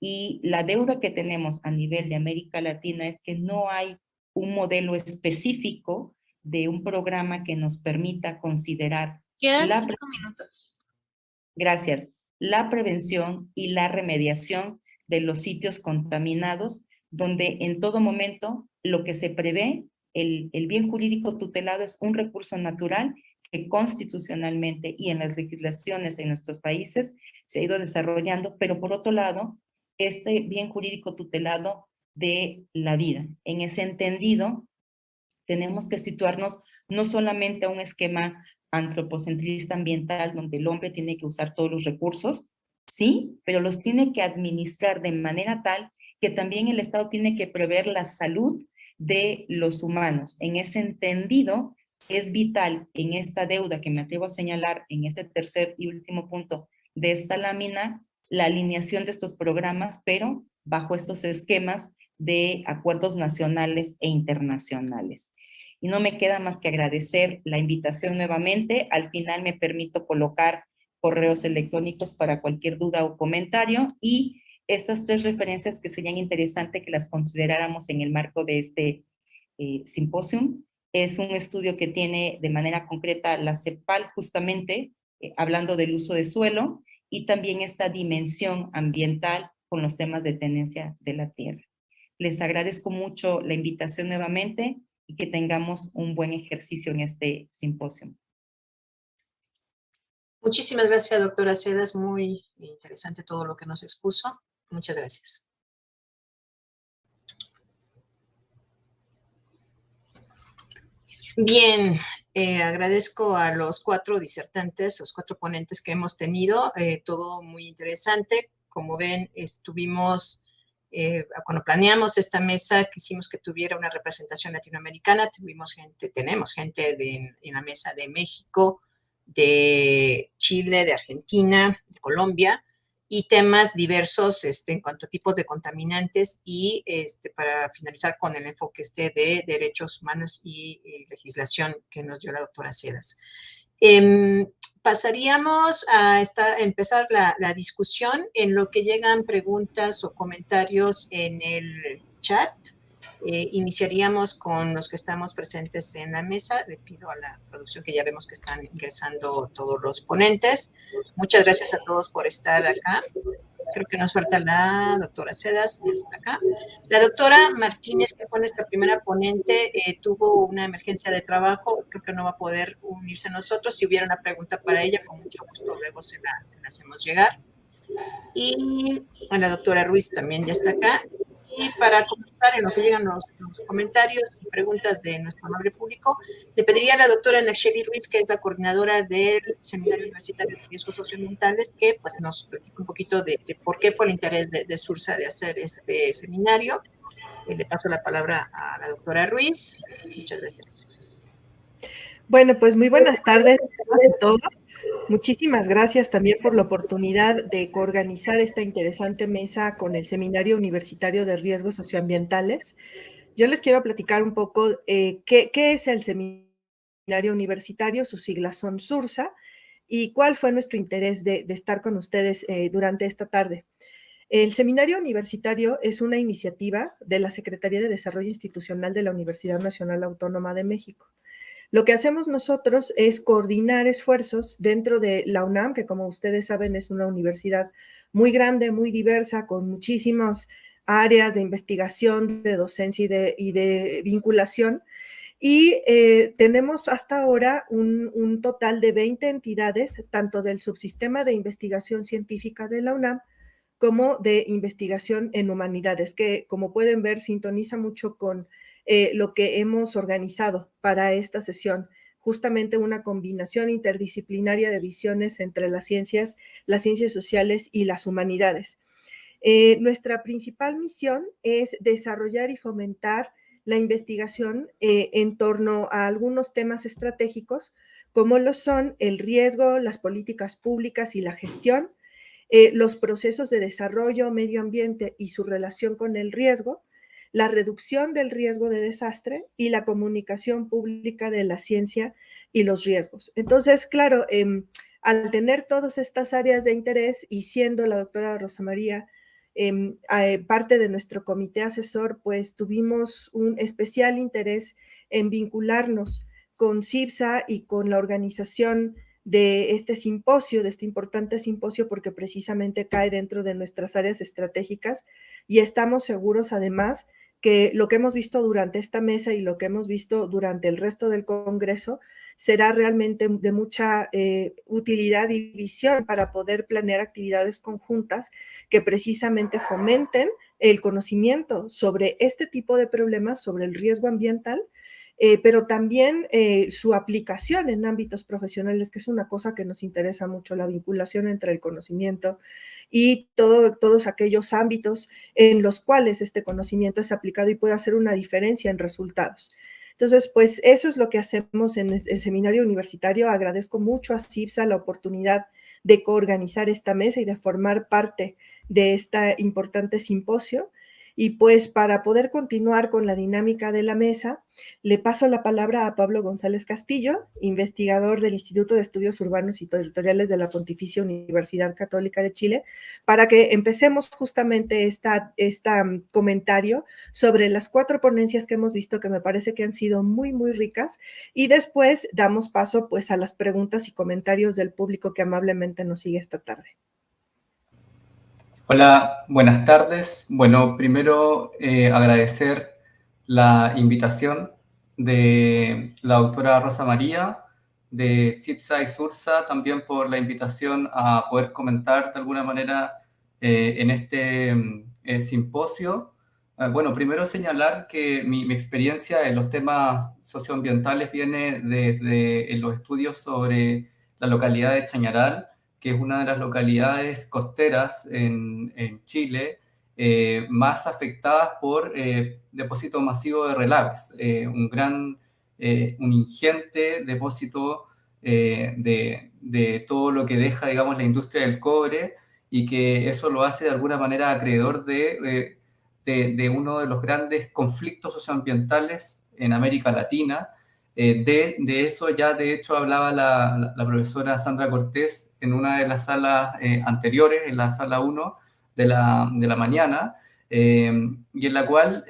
Y la deuda que tenemos a nivel de América Latina es que no hay un modelo específico de un programa que nos permita considerar Quedan 5 minutos. Gracias. La prevención y la remediación de los sitios contaminados, donde en todo momento lo que se prevé, el bien jurídico tutelado es un recurso natural que constitucionalmente y en las legislaciones en nuestros países se ha ido desarrollando, pero por otro lado, este bien jurídico tutelado de la vida. En ese entendido, tenemos que situarnos no solamente a un esquema antropocentrista ambiental donde el hombre tiene que usar todos los recursos, sí, pero los tiene que administrar de manera tal que también el Estado tiene que prever la salud de los humanos. En ese entendido, es vital en esta deuda que me atrevo a señalar en ese tercer y último punto de esta lámina, la alineación de estos programas, pero bajo estos esquemas de acuerdos nacionales e internacionales. Y no me queda más que agradecer la invitación nuevamente. Al final me permito colocar correos electrónicos para cualquier duda o comentario, y estas 3 referencias que serían interesantes que las consideráramos en el marco de este simposium. Es un estudio que tiene de manera concreta la CEPAL, justamente hablando del uso de suelo, y también esta dimensión ambiental con los temas de tenencia de la tierra. Les agradezco mucho la invitación nuevamente y que tengamos un buen ejercicio en este simposio. Muchísimas gracias, doctora Cedas. Muy interesante todo lo que nos expuso. Muchas gracias. Bien, agradezco a los 4 disertantes, los 4 ponentes que hemos tenido, todo muy interesante. Como ven, cuando planeamos esta mesa, quisimos que tuviera una representación latinoamericana. Tenemos gente en la mesa de México, de Chile, de Argentina, de Colombia, y temas diversos en cuanto a tipos de contaminantes, y para finalizar con el enfoque de derechos humanos y legislación que nos dio la doctora Cedas. Pasaríamos a empezar la discusión en lo que llegan preguntas o comentarios en el chat. Iniciaríamos con los que estamos presentes en la mesa. Le pido a la producción que ya vemos que están ingresando todos los ponentes. Muchas gracias a todos por estar acá. Creo que nos falta la doctora Cedas, ya está acá. La doctora Martínez, que fue nuestra primera ponente, tuvo una emergencia de trabajo, creo que no va a poder unirse a nosotros. Si hubiera una pregunta para ella, con mucho gusto luego se la hacemos llegar. Y a la doctora Ruiz también ya está acá. Y para comenzar, en lo que llegan los comentarios y preguntas de nuestro amable público, le pediría a la doctora Nacheli Ruiz, que es la coordinadora del Seminario Universitario de Riesgos Socioambientales, que pues nos platique un poquito de por qué fue el interés de SURSA de hacer este seminario. Le paso la palabra a la doctora Ruiz. Muchas gracias. Bueno, pues muy buenas tardes a todos. Muchísimas gracias también por la oportunidad de coorganizar esta interesante mesa con el Seminario Universitario de Riesgos Socioambientales. Yo les quiero platicar un poco qué es el Seminario Universitario, sus siglas son SURSA, y cuál fue nuestro interés de estar con ustedes durante esta tarde. El Seminario Universitario es una iniciativa de la Secretaría de Desarrollo Institucional de la Universidad Nacional Autónoma de México. Lo que hacemos nosotros es coordinar esfuerzos dentro de la UNAM, que como ustedes saben es una universidad muy grande, muy diversa, con muchísimas áreas de investigación, de docencia y de vinculación. Y tenemos hasta ahora un total de 20 entidades, tanto del subsistema de investigación científica de la UNAM como de investigación en humanidades, que como pueden ver sintoniza mucho con lo que hemos organizado para esta sesión, justamente una combinación interdisciplinaria de visiones entre las ciencias sociales y las humanidades. Nuestra principal misión es desarrollar y fomentar la investigación en torno a algunos temas estratégicos, como lo son el riesgo, las políticas públicas y la gestión, los procesos de desarrollo, medio ambiente y su relación con el riesgo, la reducción del riesgo de desastre y la comunicación pública de la ciencia y los riesgos. Entonces, claro, al tener todas estas áreas de interés y siendo la doctora Rosa María parte de nuestro comité asesor, pues tuvimos un especial interés en vincularnos con CIBSA y con la organización de este simposio, de este importante simposio, porque precisamente cae dentro de nuestras áreas estratégicas y estamos seguros además que lo que hemos visto durante esta mesa y lo que hemos visto durante el resto del Congreso será realmente de mucha utilidad y visión para poder planear actividades conjuntas que precisamente fomenten el conocimiento sobre este tipo de problemas, sobre el riesgo ambiental, pero también su aplicación en ámbitos profesionales, que es una cosa que nos interesa mucho, la vinculación entre el conocimiento y todos aquellos ámbitos en los cuales este conocimiento es aplicado y puede hacer una diferencia en resultados. Entonces, pues eso es lo que hacemos en el seminario universitario. Agradezco mucho a CIPSA la oportunidad de coorganizar esta mesa y de formar parte de este importante simposio. Y pues para poder continuar con la dinámica de la mesa, le paso la palabra a Pablo González Castillo, investigador del Instituto de Estudios Urbanos y Territoriales de la Pontificia Universidad Católica de Chile, para que empecemos justamente este comentario sobre las 4 ponencias que hemos visto, que me parece que han sido muy, muy ricas, y después damos paso pues a las preguntas y comentarios del público que amablemente nos sigue esta tarde. Hola, buenas tardes. Bueno, primero agradecer la invitación de la doctora Rosa María, de CIPSA y SURSA, también por la invitación a poder comentar de alguna manera en este simposio. Bueno, primero señalar que mi experiencia en los temas socioambientales viene desde los estudios sobre la localidad de Chañaral, que es una de las localidades costeras en Chile más afectadas por depósito masivo de relaves, un ingente depósito de todo lo que deja, digamos, la industria del cobre, y que eso lo hace de alguna manera acreedor de uno de los grandes conflictos socioambientales en América Latina. De eso ya de hecho hablaba la profesora Sandra Cortés en una de las salas anteriores, en la sala 1 de la mañana, y en la cual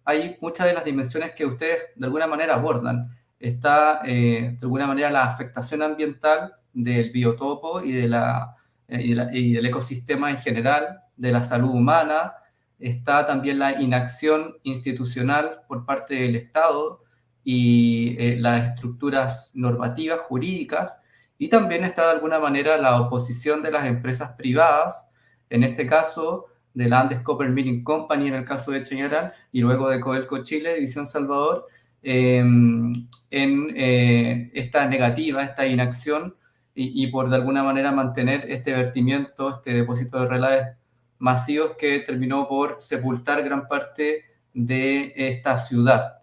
hay muchas de las dimensiones que ustedes de alguna manera abordan. Está de alguna manera la afectación ambiental del biotopo y del ecosistema en general, de la salud humana. Está también la inacción institucional por parte del Estado y las estructuras normativas, jurídicas, y también está de alguna manera la oposición de las empresas privadas, en este caso de la Andes Copper Mining Company en el caso de Chañaral, y luego de Codelco Chile, División Salvador, en esta negativa, esta inacción, y por de alguna manera mantener este vertimiento, este depósito de relaves masivos que terminó por sepultar gran parte de esta ciudad.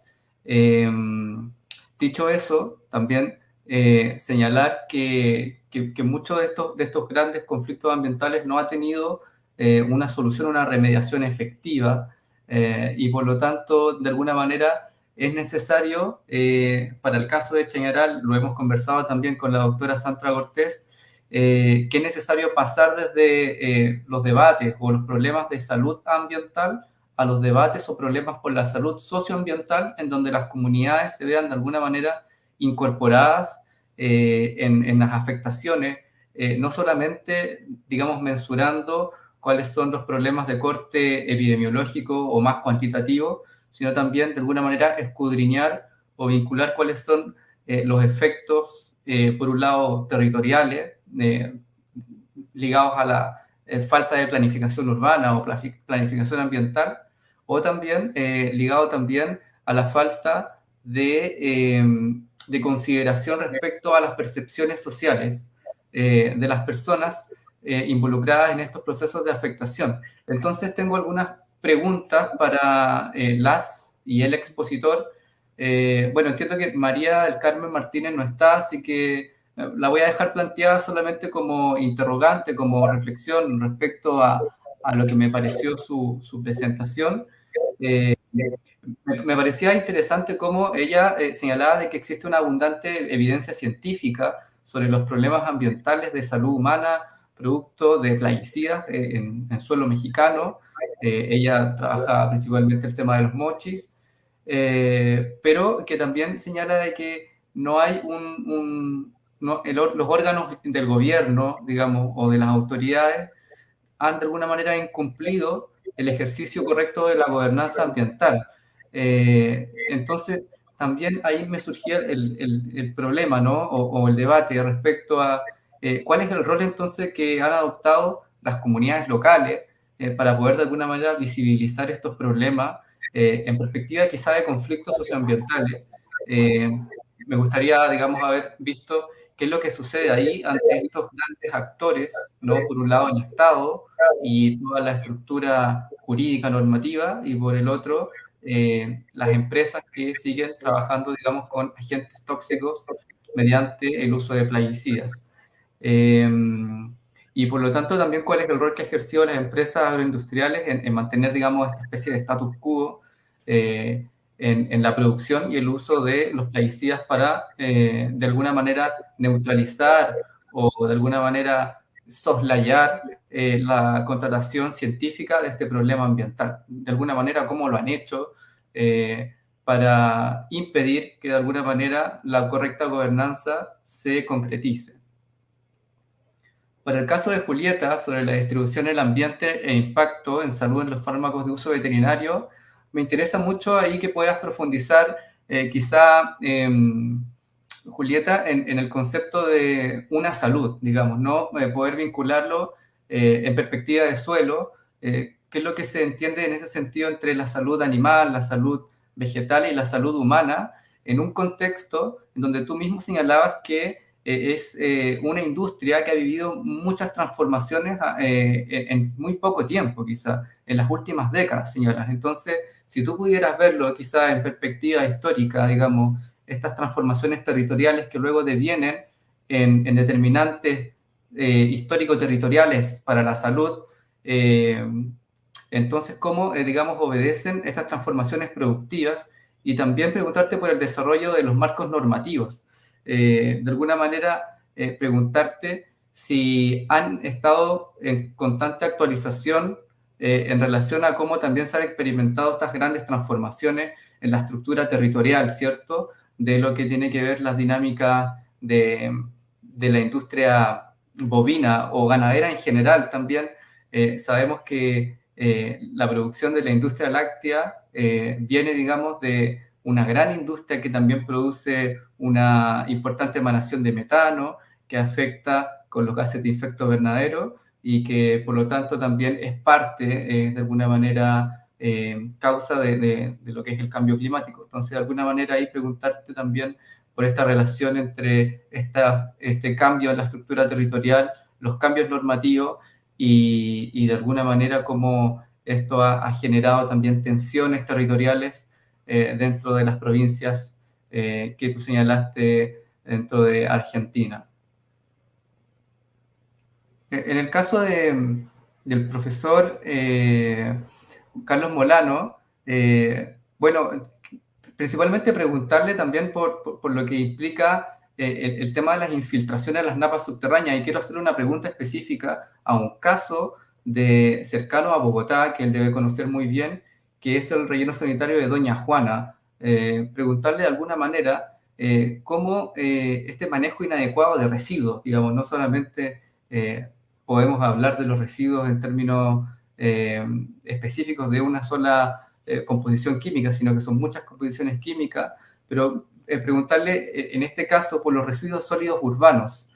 Dicho eso, también señalar que muchos de estos grandes conflictos ambientales no ha tenido una solución, una remediación efectiva, y por lo tanto, de alguna manera, es necesario, para el caso de Chañaral, lo hemos conversado también con la doctora Sandra Cortés, que es necesario pasar desde los debates o los problemas de salud ambiental a los debates o problemas por la salud socioambiental, en donde las comunidades se vean de alguna manera incorporadas en las afectaciones, no solamente, digamos, mensurando cuáles son los problemas de corte epidemiológico o más cuantitativo, sino también de alguna manera escudriñar o vincular cuáles son los efectos, por un lado, territoriales, ligados a la falta de planificación urbana o planificación ambiental, o también ligado también a la falta de consideración respecto a las percepciones sociales de las personas involucradas en estos procesos de afectación. Entonces tengo algunas preguntas para las y el expositor. Bueno, entiendo que María del Carmen Martínez no está, así que la voy a dejar planteada solamente como interrogante, como reflexión respecto a lo que me pareció su presentación. Me parecía interesante cómo ella señalaba de que existe una abundante evidencia científica sobre los problemas ambientales de salud humana producto de plaguicidas en suelo mexicano. Ella trabaja principalmente el tema de los mochis, pero que también señala de que no hay los órganos del gobierno, digamos, o de las autoridades han de alguna manera incumplido el ejercicio correcto de la gobernanza ambiental. Entonces, también ahí me surgía el problema, ¿no? O el debate respecto a cuál es el rol entonces que han adoptado las comunidades locales para poder de alguna manera visibilizar estos problemas en perspectiva quizá de conflictos socioambientales. Me gustaría, digamos, haber visto qué es lo que sucede ahí ante estos grandes actores, ¿no? Por un lado el Estado y toda la estructura jurídica normativa, y por el otro las empresas que siguen trabajando, digamos, con agentes tóxicos mediante el uso de plaguicidas. Y por lo tanto también cuál es el rol que han ejercido las empresas agroindustriales en mantener, digamos, esta especie de status quo en la producción y el uso de los plaguicidas para, de alguna manera, neutralizar o de alguna manera soslayar la constatación científica de este problema ambiental. De alguna manera, ¿cómo lo han hecho para impedir que de alguna manera la correcta gobernanza se concretice? Para el caso de Julieta, sobre la distribución en el ambiente e impacto en salud en los fármacos de uso veterinario, me interesa mucho ahí que puedas profundizar quizá, Julieta, en el concepto de una salud, digamos, ¿no? Poder vincularlo en perspectiva de suelo, qué es lo que se entiende en ese sentido entre la salud animal, la salud vegetal y la salud humana, en un contexto en donde tú mismo señalabas que es una industria que ha vivido muchas transformaciones en muy poco tiempo, quizá, en las últimas décadas, señoras. Entonces, si tú pudieras verlo quizá en perspectiva histórica, digamos, estas transformaciones territoriales que luego devienen en determinantes histórico-territoriales para la salud, entonces, ¿cómo, digamos, obedecen estas transformaciones productivas? Y también preguntarte por el desarrollo de los marcos normativos. De alguna manera, preguntarte si han estado en constante actualización en relación a cómo también se han experimentado estas grandes transformaciones en la estructura territorial, ¿cierto? De lo que tiene que ver las dinámicas de la industria bovina o ganadera en general también. Sabemos que la producción de la industria láctea viene, digamos, de una gran industria que también produce una importante emanación de metano que afecta con los gases de efecto invernadero y que por lo tanto también es parte, de alguna manera, causa de lo que es el cambio climático. Entonces, de alguna manera ahí preguntarte también por esta relación entre este cambio en la estructura territorial, los cambios normativos y de alguna manera cómo esto ha generado también tensiones territoriales dentro de las provincias que tú señalaste dentro de Argentina. En el caso del profesor Carlos Molano, bueno, principalmente preguntarle también por lo que implica el tema de las infiltraciones a las napas subterráneas, y quiero hacer una pregunta específica a un caso cercano a Bogotá, que él debe conocer muy bien, que es el relleno sanitario de Doña Juana. Preguntarle de alguna manera cómo este manejo inadecuado de residuos, digamos, no solamente podemos hablar de los residuos en términos específicos de una sola composición química, sino que son muchas composiciones químicas, pero preguntarle en este caso por los residuos sólidos urbanos.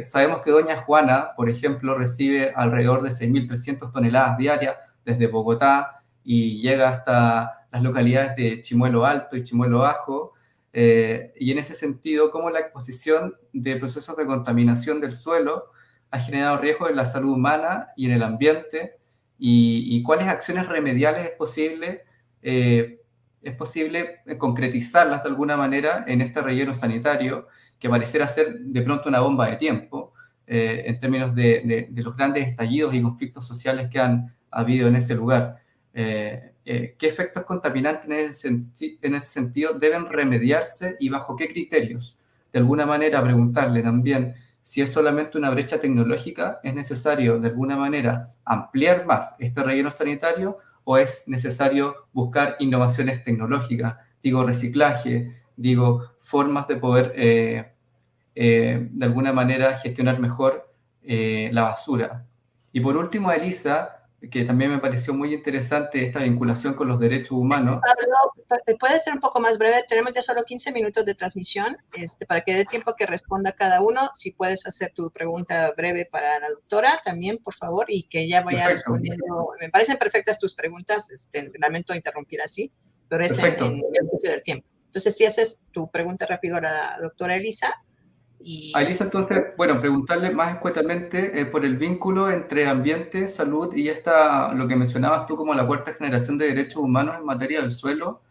Sabemos que Doña Juana, por ejemplo, recibe alrededor de 6.300 toneladas diarias desde Bogotá y llega hasta las localidades de Chimuelo Alto y Chimuelo Bajo, y en ese sentido, cómo la exposición de procesos de contaminación del suelo ha generado riesgos en la salud humana y en el ambiente, y cuáles acciones remediales es posible concretizarlas de alguna manera en este relleno sanitario, que pareciera ser de pronto una bomba de tiempo, en términos de los grandes estallidos y conflictos sociales que han habido en ese lugar. ¿Qué efectos contaminantes en ese sentido deben remediarse y bajo qué criterios? De alguna manera preguntarle también si es solamente una brecha tecnológica, ¿es necesario de alguna manera ampliar más este relleno sanitario o es necesario buscar innovaciones tecnológicas? Digo, reciclaje, digo, formas de poder de alguna manera gestionar mejor la basura. Y por último, a Elisa, que también me pareció muy interesante esta vinculación con los derechos humanos. Pablo, ¿puede ser un poco más breve? Tenemos ya solo 15 minutos de transmisión, para que dé tiempo que responda cada uno. Si puedes hacer tu pregunta breve para la doctora también, por favor, y que ya vaya respondiendo. Me parecen perfectas tus preguntas, lamento interrumpir así, pero es en el uso del tiempo. Entonces, si haces tu pregunta rápido a la doctora Elisa. A Elisa, entonces, bueno, preguntarle más escuetamente por el vínculo entre ambiente, salud y lo que mencionabas tú como la cuarta generación de derechos humanos en materia del suelo.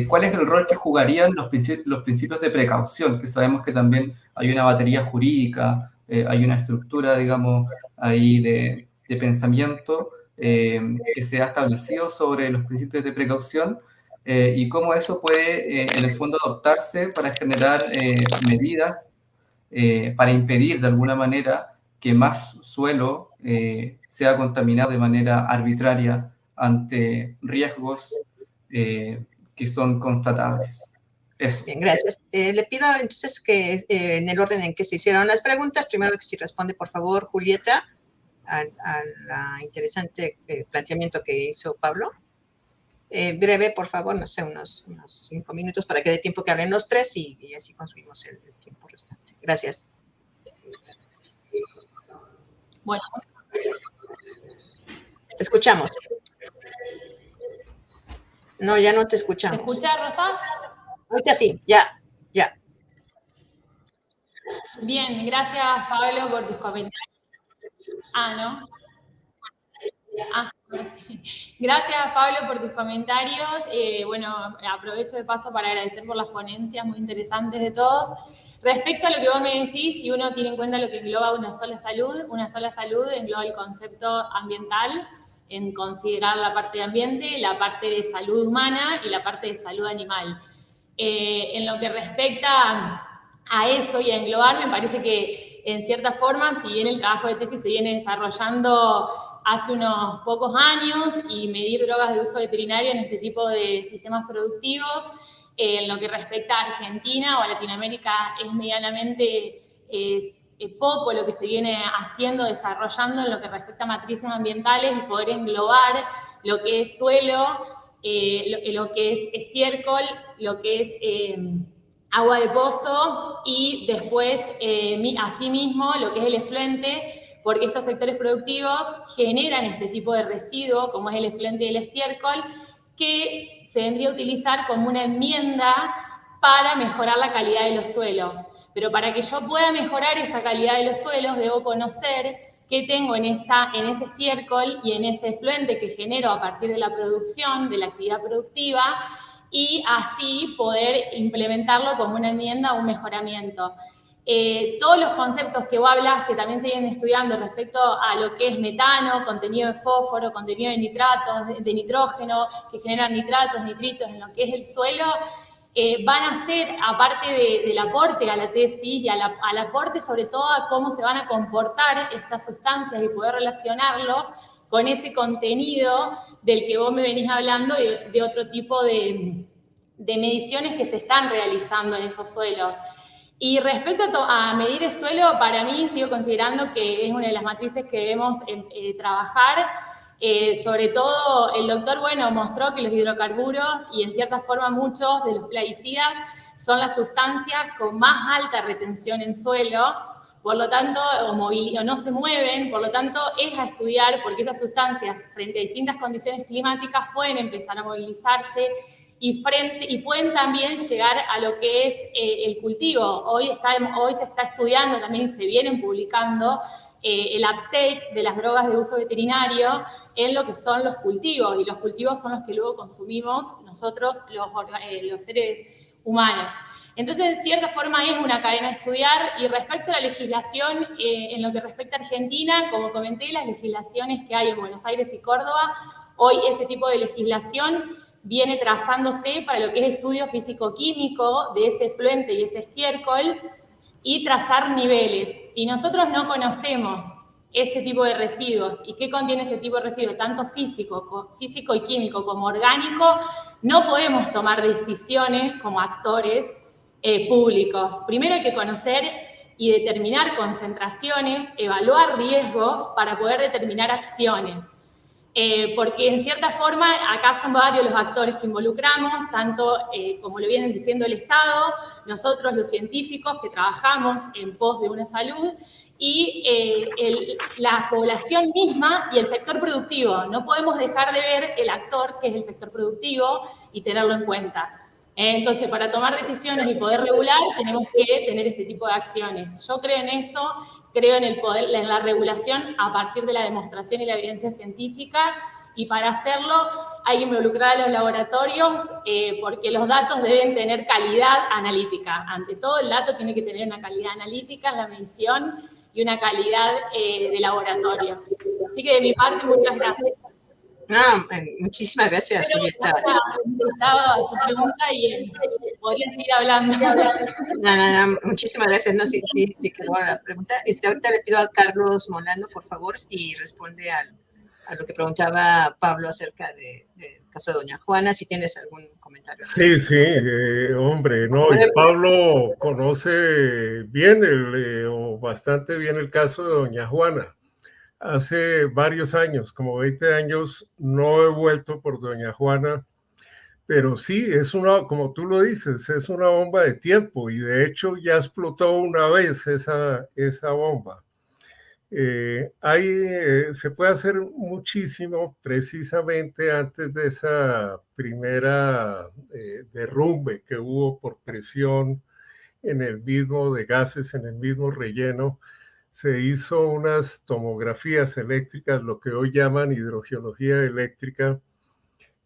¿Cuál es el rol que jugarían los principios de precaución? Que sabemos que también hay una batería jurídica, hay una estructura, digamos, ahí de pensamiento que se ha establecido sobre los principios de precaución y cómo eso puede, en el fondo, adoptarse para generar medidas para impedir de alguna manera que más suelo sea contaminado de manera arbitraria ante riesgos que son constatables. Eso. Bien, gracias. Le pido entonces que en el orden en que se hicieron las preguntas, primero que si responde por favor Julieta al interesante planteamiento que hizo Pablo. Breve, por favor, no sé, unos 5 minutos para que dé tiempo que hablen los tres y así consumimos el tiempo restante. Gracias. Bueno. Te escuchamos. No, ya no te escuchamos. ¿Se escucha, Rosa? Ahorita sí, ya. Bien, gracias, Pablo, por tus comentarios. ¿No? Sí. Gracias, Pablo, por tus comentarios. Bueno, aprovecho de paso para agradecer por las ponencias muy interesantes de todos. Respecto a lo que vos me decís, si uno tiene en cuenta lo que engloba una sola salud engloba el concepto ambiental, en considerar la parte de ambiente, la parte de salud humana y la parte de salud animal. En lo que respecta a eso y a englobar, me parece que en cierta forma, si bien el trabajo de tesis se viene desarrollando hace unos pocos años y medir drogas de uso veterinario en este tipo de sistemas productivos, en lo que respecta a Argentina o a Latinoamérica es medianamente poco lo que se viene haciendo, desarrollando en lo que respecta a matrices ambientales y poder englobar lo que es suelo, lo que es estiércol, lo que es agua de pozo y después, asimismo, lo que es el efluente, porque estos sectores productivos generan este tipo de residuo, como es el efluente y el estiércol, que se vendría a utilizar como una enmienda para mejorar la calidad de los suelos. Pero para que yo pueda mejorar esa calidad de los suelos, debo conocer qué tengo en ese estiércol y en ese efluente que genero a partir de la producción, de la actividad productiva, y así poder implementarlo como una enmienda o un mejoramiento. Todos los conceptos que vos hablas, que también se vienen estudiando respecto a lo que es metano, contenido de fósforo, contenido de nitratos, de nitrógeno, que generan nitratos, nitritos en lo que es el suelo, van a ser, aparte del aporte a la tesis y al aporte sobre todo a cómo se van a comportar estas sustancias y poder relacionarlos con ese contenido del que vos me venís hablando y de otro tipo de mediciones que se están realizando en esos suelos. Y respecto a medir el suelo, para mí sigo considerando que es una de las matrices que debemos trabajar. Sobre todo, el doctor, mostró que los hidrocarburos y en cierta forma muchos de los plaguicidas son las sustancias con más alta retención en suelo, por lo tanto, o no se mueven, por lo tanto, es a estudiar porque esas sustancias, frente a distintas condiciones climáticas, pueden empezar a movilizarse y pueden también llegar a lo que es el cultivo. Hoy se está estudiando también y se vienen publicando el uptake de las drogas de uso veterinario en lo que son los cultivos, y los cultivos son los que luego consumimos nosotros, los seres humanos. Entonces, de cierta forma, es una cadena a estudiar. Y respecto a la legislación, en lo que respecta a Argentina, como comenté, las legislaciones que hay en Buenos Aires y Córdoba, hoy ese tipo de legislación viene trazándose para lo que es estudio físico-químico de ese efluente y ese estiércol y trazar niveles. Si nosotros no conocemos ese tipo de residuos y qué contiene ese tipo de residuos, tanto físico y químico como orgánico, no podemos tomar decisiones como actores públicos. Primero hay que conocer y determinar concentraciones, evaluar riesgos para poder determinar acciones. Porque en cierta forma acá son varios los actores que involucramos, tanto como lo vienen diciendo el Estado, nosotros los científicos que trabajamos en pos de una salud, y la población misma y el sector productivo. No podemos dejar de ver el actor que es el sector productivo y tenerlo en cuenta. Entonces, para tomar decisiones y poder regular, tenemos que tener este tipo de acciones. Yo creo en eso, creo en el poder, en la regulación a partir de la demostración y la evidencia científica, y para hacerlo hay que involucrar a los laboratorios porque los datos deben tener calidad analítica. Ante todo, el dato tiene que tener una calidad analítica en la medición y una calidad de laboratorio. Así que de mi parte, muchas gracias. Muchísimas gracias, Julieta. Contestado a tu pregunta y podría seguir hablando. No, muchísimas gracias. No, sí, quedó la pregunta. Ahorita le pido a Carlos Molano, por favor, si responde a lo que preguntaba Pablo acerca del caso de doña Juana, si tienes algún comentario. Sí, hombre, no, y Pablo conoce bien o bastante bien el caso de doña Juana. Hace varios años, como 20 años, no he vuelto por doña Juana, pero sí, es como tú lo dices, es una bomba de tiempo, y de hecho ya explotó una vez esa bomba. Se puede hacer muchísimo precisamente antes de esa primera derrumbe que hubo por presión de gases en el mismo relleno. Se hizo unas tomografías eléctricas, lo que hoy llaman hidrogeología eléctrica,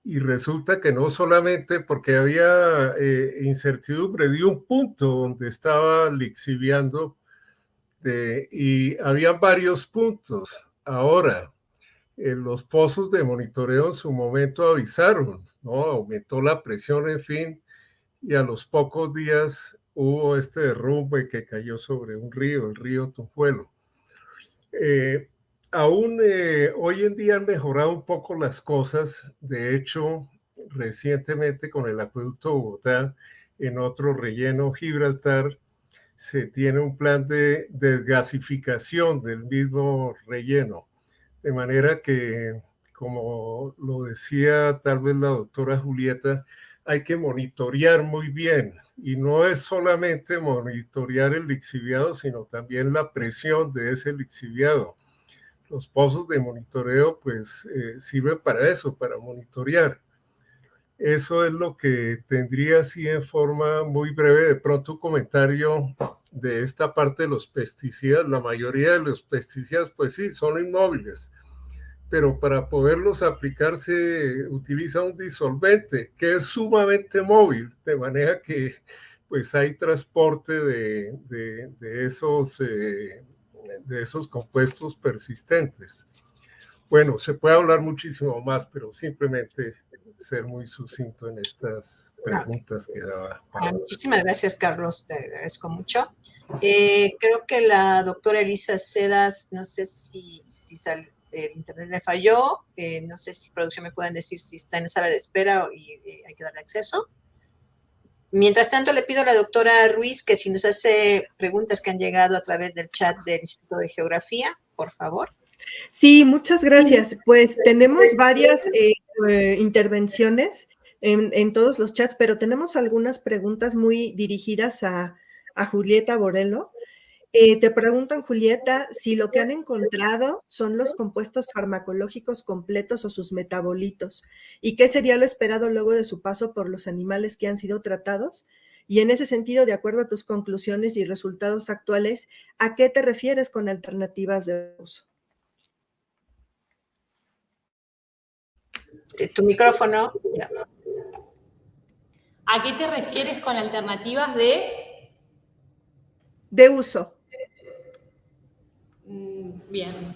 y resulta que no solamente porque había incertidumbre de un punto donde estaba lixiviando, y había varios puntos. Ahora, los pozos de monitoreo en su momento avisaron, ¿no? Aumentó la presión, en fin, y a los pocos días hubo este derrumbe que cayó sobre un río, el río Tunjuelo. Hoy en día han mejorado un poco las cosas. De hecho, recientemente con el acueducto Bogotá, en otro relleno, Gibraltar, se tiene un plan de desgasificación del mismo relleno. De manera que, como lo decía tal vez la doctora Julieta, hay que monitorear muy bien, y no es solamente monitorear el lixiviado, sino también la presión de ese lixiviado. Los pozos de monitoreo pues sirven para eso, para monitorear. Eso es lo que tendría así en forma muy breve. De pronto un comentario de esta parte de los pesticidas. La mayoría de los pesticidas pues sí, son inmóviles, pero para poderlos aplicar se utiliza un disolvente que es sumamente móvil, de manera que pues hay transporte de esos compuestos persistentes. Bueno, se puede hablar muchísimo más, pero simplemente ser muy sucinto en estas preguntas que daba. Muchísimas gracias, Carlos, te agradezco mucho. Creo que la doctora Elisa Cedas, no sé si el internet le falló, no sé si producción me pueden decir si está en sala de espera y hay que darle acceso. Mientras tanto, le pido a la doctora Ruiz que si nos hace preguntas que han llegado a través del chat del Instituto de Geografía, por favor. Sí, muchas gracias. Pues tenemos varias intervenciones en todos los chats, pero tenemos algunas preguntas muy dirigidas a Julieta Borello. Te preguntan, Julieta, si lo que han encontrado son los compuestos farmacológicos completos o sus metabolitos, y qué sería lo esperado luego de su paso por los animales que han sido tratados. Y en ese sentido, de acuerdo a tus conclusiones y resultados actuales, ¿a qué te refieres con alternativas de uso? Tu micrófono. Ya. ¿A qué te refieres con alternativas de uso? Bien.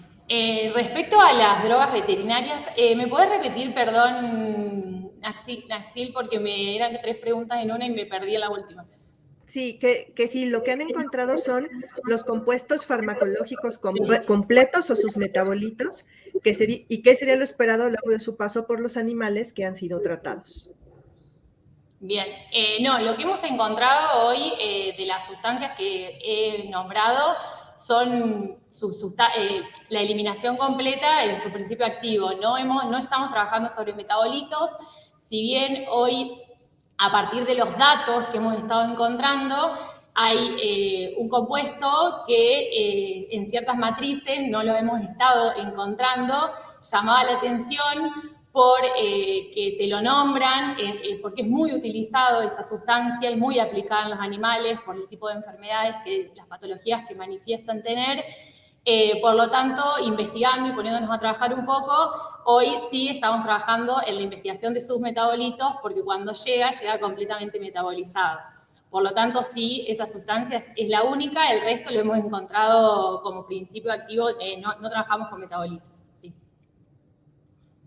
Respecto a las drogas veterinarias, ¿me puedes repetir, perdón, Naxil, porque eran 3 preguntas en una y me perdí en la última? Sí, que sí, lo que han encontrado son los compuestos farmacológicos completos o sus metabolitos, y qué sería lo esperado luego de su paso por los animales que han sido tratados. Bien, no, lo que hemos encontrado hoy de las sustancias que he nombrado son la eliminación completa en su principio activo. No estamos trabajando sobre metabolitos, si bien hoy, a partir de los datos que hemos estado encontrando, hay un compuesto que en ciertas matrices no lo hemos estado encontrando, llamaba la atención por que te lo nombran, porque es muy utilizado esa sustancia y muy aplicada en los animales por el tipo de enfermedades, las patologías que manifiestan tener. Por lo tanto, investigando y poniéndonos a trabajar un poco, hoy sí estamos trabajando en la investigación de sus metabolitos, porque cuando llega completamente metabolizado. Por lo tanto, sí, esa sustancia es la única, el resto lo hemos encontrado como principio activo, no trabajamos con metabolitos. Sí.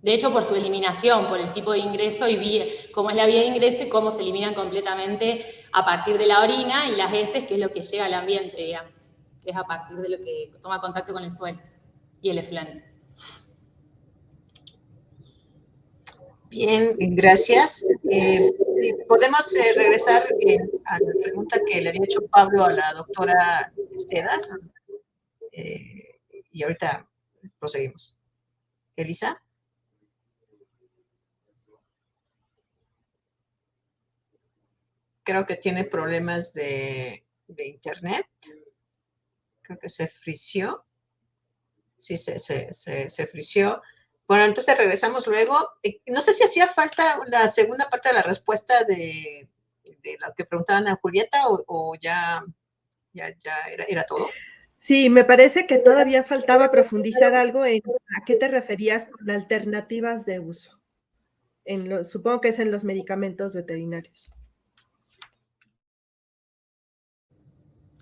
De hecho, por su eliminación, por el tipo de ingreso y cómo es la vía de ingreso y cómo se eliminan completamente a partir de la orina y las heces, que es lo que llega al ambiente, digamos, que es a partir de lo que toma contacto con el suelo y el efluente. Bien, gracias. Podemos regresar a la pregunta que le había hecho Pablo a la doctora Sedas. Y ahorita proseguimos. Elisa. Creo que tiene problemas de internet. Creo que se frició. Sí, se frició. Bueno, entonces regresamos luego. No sé si hacía falta la segunda parte de la respuesta de lo que preguntaban a Julieta o ya era todo. Sí, me parece que todavía faltaba profundizar algo en a qué te referías con alternativas de uso. Supongo que es en los medicamentos veterinarios.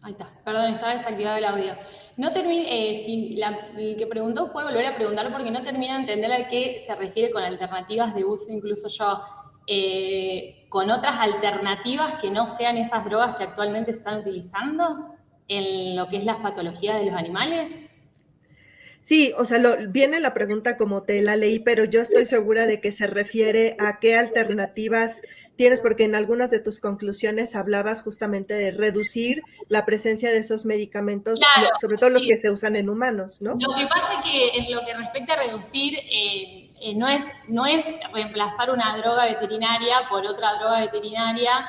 Ahí está, perdón, estaba desactivado el audio. No terminé, si el que preguntó puede volver a preguntar porque no termino de entender a qué se refiere con alternativas de uso, incluso yo, con otras alternativas que no sean esas drogas que actualmente se están utilizando en lo que es las patologías de los animales. Sí, o sea, viene la pregunta como te la leí, pero yo estoy segura de que se refiere a qué alternativas tienes, porque en algunas de tus conclusiones hablabas justamente de reducir la presencia de esos medicamentos, claro, sobre todo los que se usan en humanos, ¿no? Lo que pasa es que en lo que respecta a reducir, no es reemplazar una droga veterinaria por otra droga veterinaria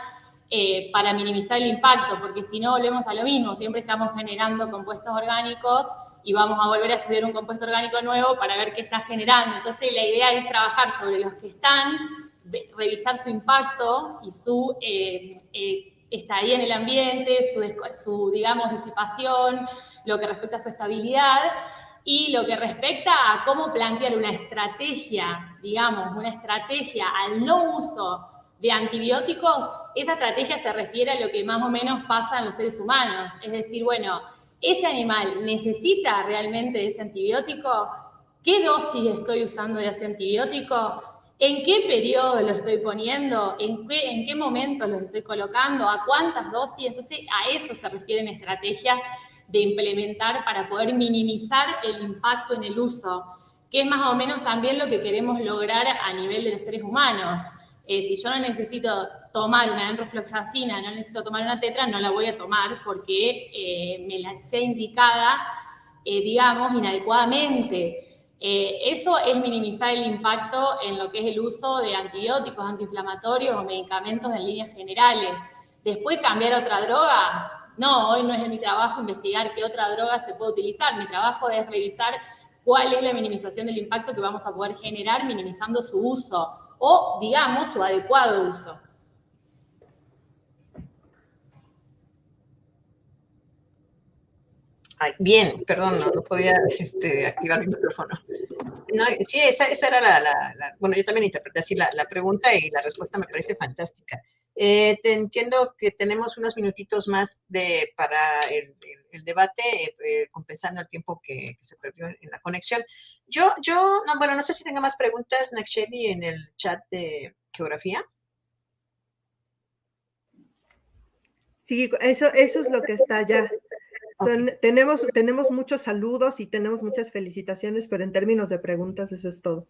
para minimizar el impacto, porque si no volvemos a lo mismo, siempre estamos generando compuestos orgánicos y vamos a volver a estudiar un compuesto orgánico nuevo para ver qué está generando. Entonces la idea es trabajar sobre los que están, revisar su impacto y su estadía en el ambiente, su digamos, disipación, lo que respecta a su estabilidad y lo que respecta a cómo plantear una estrategia, digamos, una estrategia al no uso de antibióticos. Esa estrategia se refiere a lo que más o menos pasa en los seres humanos, es decir, bueno, ¿ese animal necesita realmente de ese antibiótico? ¿Qué dosis estoy usando de ese antibiótico? ¿En qué periodo lo estoy poniendo? ¿En qué momento lo estoy colocando? ¿A cuántas dosis? Entonces, a eso se refieren estrategias de implementar para poder minimizar el impacto en el uso, que es más o menos también lo que queremos lograr a nivel de los seres humanos. Si yo no necesito tomar una enrofloxacina, no necesito tomar una tetra, no la voy a tomar porque me la sea indicada, digamos, inadecuadamente. Eso es minimizar el impacto en lo que es el uso de antibióticos, antiinflamatorios o medicamentos en líneas generales. Después cambiar a otra droga, no, hoy no es mi trabajo investigar qué otra droga se puede utilizar, mi trabajo es revisar cuál es la minimización del impacto que vamos a poder generar minimizando su uso o, digamos, su adecuado uso. Ay, bien, perdón, no podía activar mi micrófono. No, sí, esa era bueno, yo también interpreté así la pregunta y la respuesta me parece fantástica. Te entiendo que tenemos unos minutitos más para el debate, compensando el tiempo que se perdió en la conexión. No sé si tenga más preguntas, Naksheli, en el chat de geografía. Sí, eso es lo que está allá. Tenemos muchos saludos y tenemos muchas felicitaciones, pero en términos de preguntas eso es todo.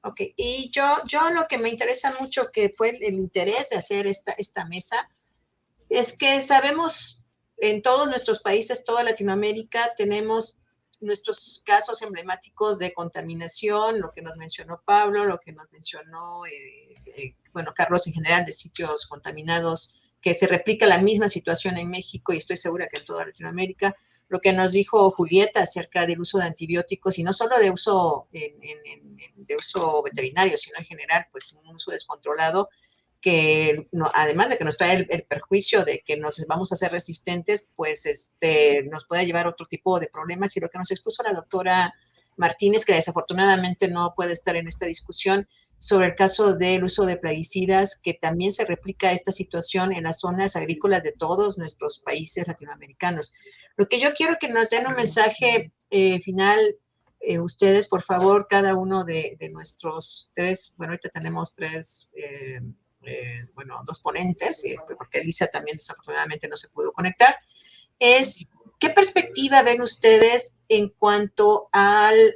Ok, y yo lo que me interesa mucho, que fue el interés de hacer esta mesa, es que sabemos en todos nuestros países, toda Latinoamérica, tenemos nuestros casos emblemáticos de contaminación, lo que nos mencionó Pablo, lo que nos mencionó, bueno, Carlos en general, de sitios contaminados, que se replica la misma situación en México y estoy segura que en toda Latinoamérica. Lo que nos dijo Julieta acerca del uso de antibióticos, y no solo de uso, de uso veterinario, sino en general, pues un uso descontrolado, que no, además de que nos trae el perjuicio de que nos vamos a hacer resistentes, pues nos puede llevar a otro tipo de problemas. Y lo que nos expuso la doctora Martínez, que desafortunadamente no puede estar en esta discusión, sobre el caso del uso de plaguicidas, que también se replica esta situación en las zonas agrícolas de todos nuestros países latinoamericanos. Lo que yo quiero que nos den un mensaje final, ustedes, por favor, cada uno de nuestros tres, bueno, ahorita tenemos tres, bueno, dos ponentes, porque Elisa también desafortunadamente no se pudo conectar, es ¿qué perspectiva ven ustedes en cuanto al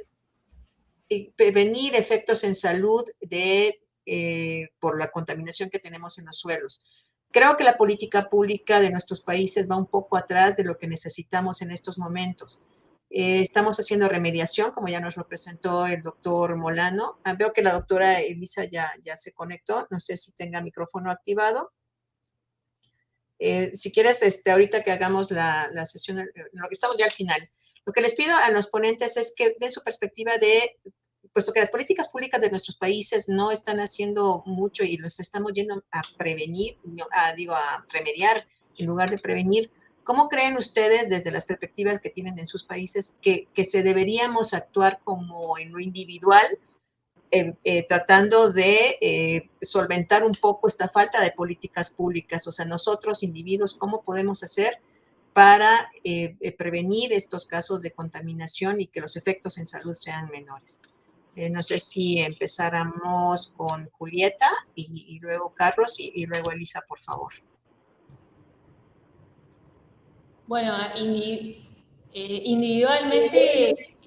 prevenir efectos en salud por la contaminación que tenemos en los suelos? Creo que la política pública de nuestros países va un poco atrás de lo que necesitamos en estos momentos. Estamos haciendo remediación, como ya nos lo presentó el doctor Molano. Veo que la doctora Elisa ya se conectó. No sé si tenga micrófono activado. Si quieres, ahorita que hagamos la sesión, lo que estamos ya al final. Lo que les pido a los ponentes es que den su perspectiva puesto que las políticas públicas de nuestros países no están haciendo mucho y los estamos yendo a prevenir, a remediar en lugar de prevenir. ¿Cómo creen ustedes, desde las perspectivas que tienen en sus países, que se deberíamos actuar como en lo individual, tratando de solventar un poco esta falta de políticas públicas? O sea, nosotros, individuos, ¿cómo podemos hacer para prevenir estos casos de contaminación y que los efectos en salud sean menores? No sé si empezáramos con Julieta y luego Carlos y luego Elisa, por favor. Bueno, individualmente,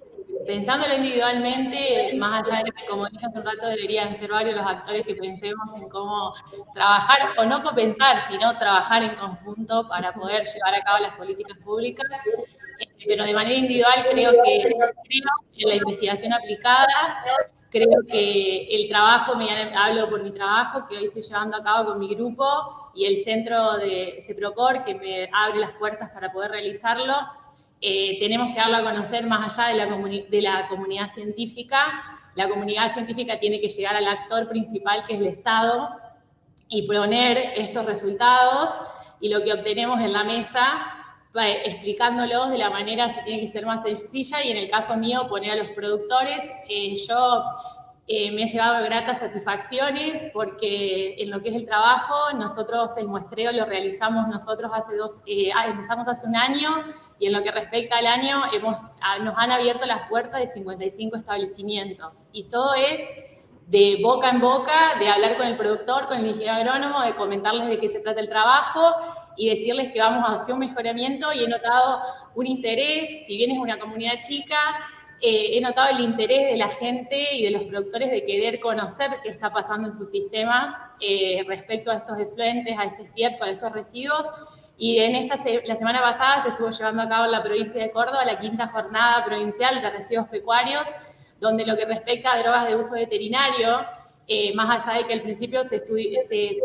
pensándolo individualmente, más allá de que, como dije hace un rato, deberían ser varios los actores que pensemos en cómo trabajar, o no copensar, sino trabajar en conjunto para poder llevar a cabo las políticas públicas. Pero de manera individual creo que en la investigación aplicada, creo que el trabajo, hablo por mi trabajo, que hoy estoy llevando a cabo con mi grupo y el centro de CEPROCOR, que me abre las puertas para poder realizarlo, tenemos que darlo a conocer más allá de la comunidad científica. La comunidad científica tiene que llegar al actor principal, que es el Estado, y poner estos resultados, y lo que obtenemos en la mesa, explicándolos de la manera si tiene que ser más sencilla, y en el caso mío poner a los productores. Yo me he llevado gratas satisfacciones porque en lo que es el trabajo, nosotros el muestreo lo realizamos nosotros empezamos hace un año, y en lo que respecta al año nos han abierto las puertas de 55 establecimientos, y todo es de boca en boca, de hablar con el productor, con el ingeniero agrónomo, de comentarles de qué se trata el trabajo y decirles que vamos hacia un mejoramiento, y he notado un interés, si bien es una comunidad chica, he notado el interés de la gente y de los productores de querer conocer qué está pasando en sus sistemas respecto a estos efluentes, a este estiércol, a estos residuos. Y la semana pasada se estuvo llevando a cabo en la provincia de Córdoba la 5ª jornada provincial de residuos pecuarios, donde lo que respecta a drogas de uso veterinario, más allá de que al principio se fue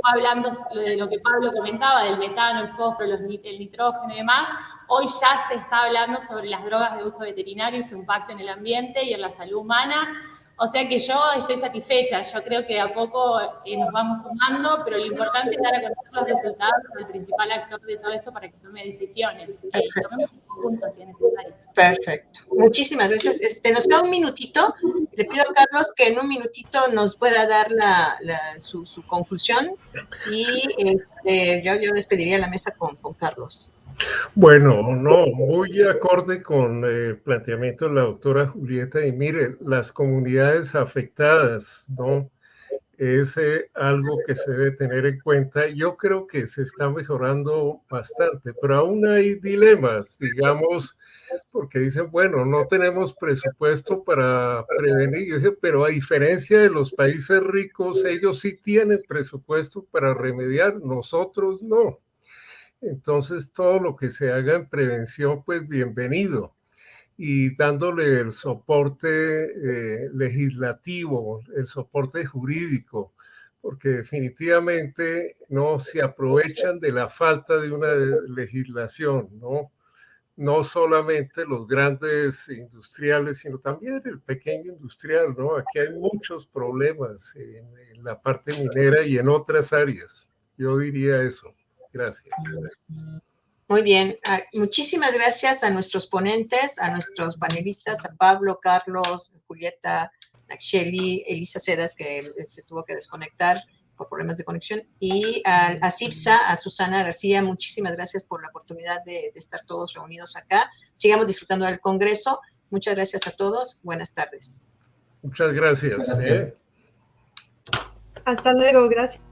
hablando de lo que Pablo comentaba, del metano, el fósforo, el nitrógeno y demás, hoy ya se está hablando sobre las drogas de uso veterinario y su impacto en el ambiente y en la salud humana. O sea que yo estoy satisfecha, yo creo que de a poco nos vamos sumando, pero lo importante es dar a conocer los resultados del principal actor de todo esto para que tome decisiones. Tomemos un conjunto si es necesario. Perfecto. Muchísimas gracias. Nos queda un minutito. Le pido a Carlos que en un minutito nos pueda dar su conclusión, y yo despediría la mesa con Carlos. Bueno, no, muy acorde con el planteamiento de la doctora Julieta, y mire, las comunidades afectadas, ¿no? es algo que se debe tener en cuenta. Yo creo que se está mejorando bastante, pero aún hay dilemas, digamos, porque dicen, bueno, no tenemos presupuesto para prevenir. Yo dije, pero a diferencia de los países ricos, ellos sí tienen presupuesto para remediar, nosotros no. Entonces, todo lo que se haga en prevención, pues bienvenido. Y dándole el soporte legislativo, el soporte jurídico, porque definitivamente no se aprovechan de la falta de una legislación, ¿no? No solamente los grandes industriales, sino también el pequeño industrial, ¿no? Aquí hay muchos problemas en la parte minera y en otras áreas. Yo diría eso. Gracias. Muy bien. Muchísimas gracias a nuestros ponentes, a nuestros panelistas, a Pablo, Carlos, Julieta, Nacheli, Elisa Cedas, que se tuvo que desconectar por problemas de conexión, y a CIPSA, a Susana García. Muchísimas gracias por la oportunidad de estar todos reunidos acá. Sigamos disfrutando del Congreso. Muchas gracias a todos. Buenas tardes. Muchas gracias. Gracias. Hasta luego. Gracias.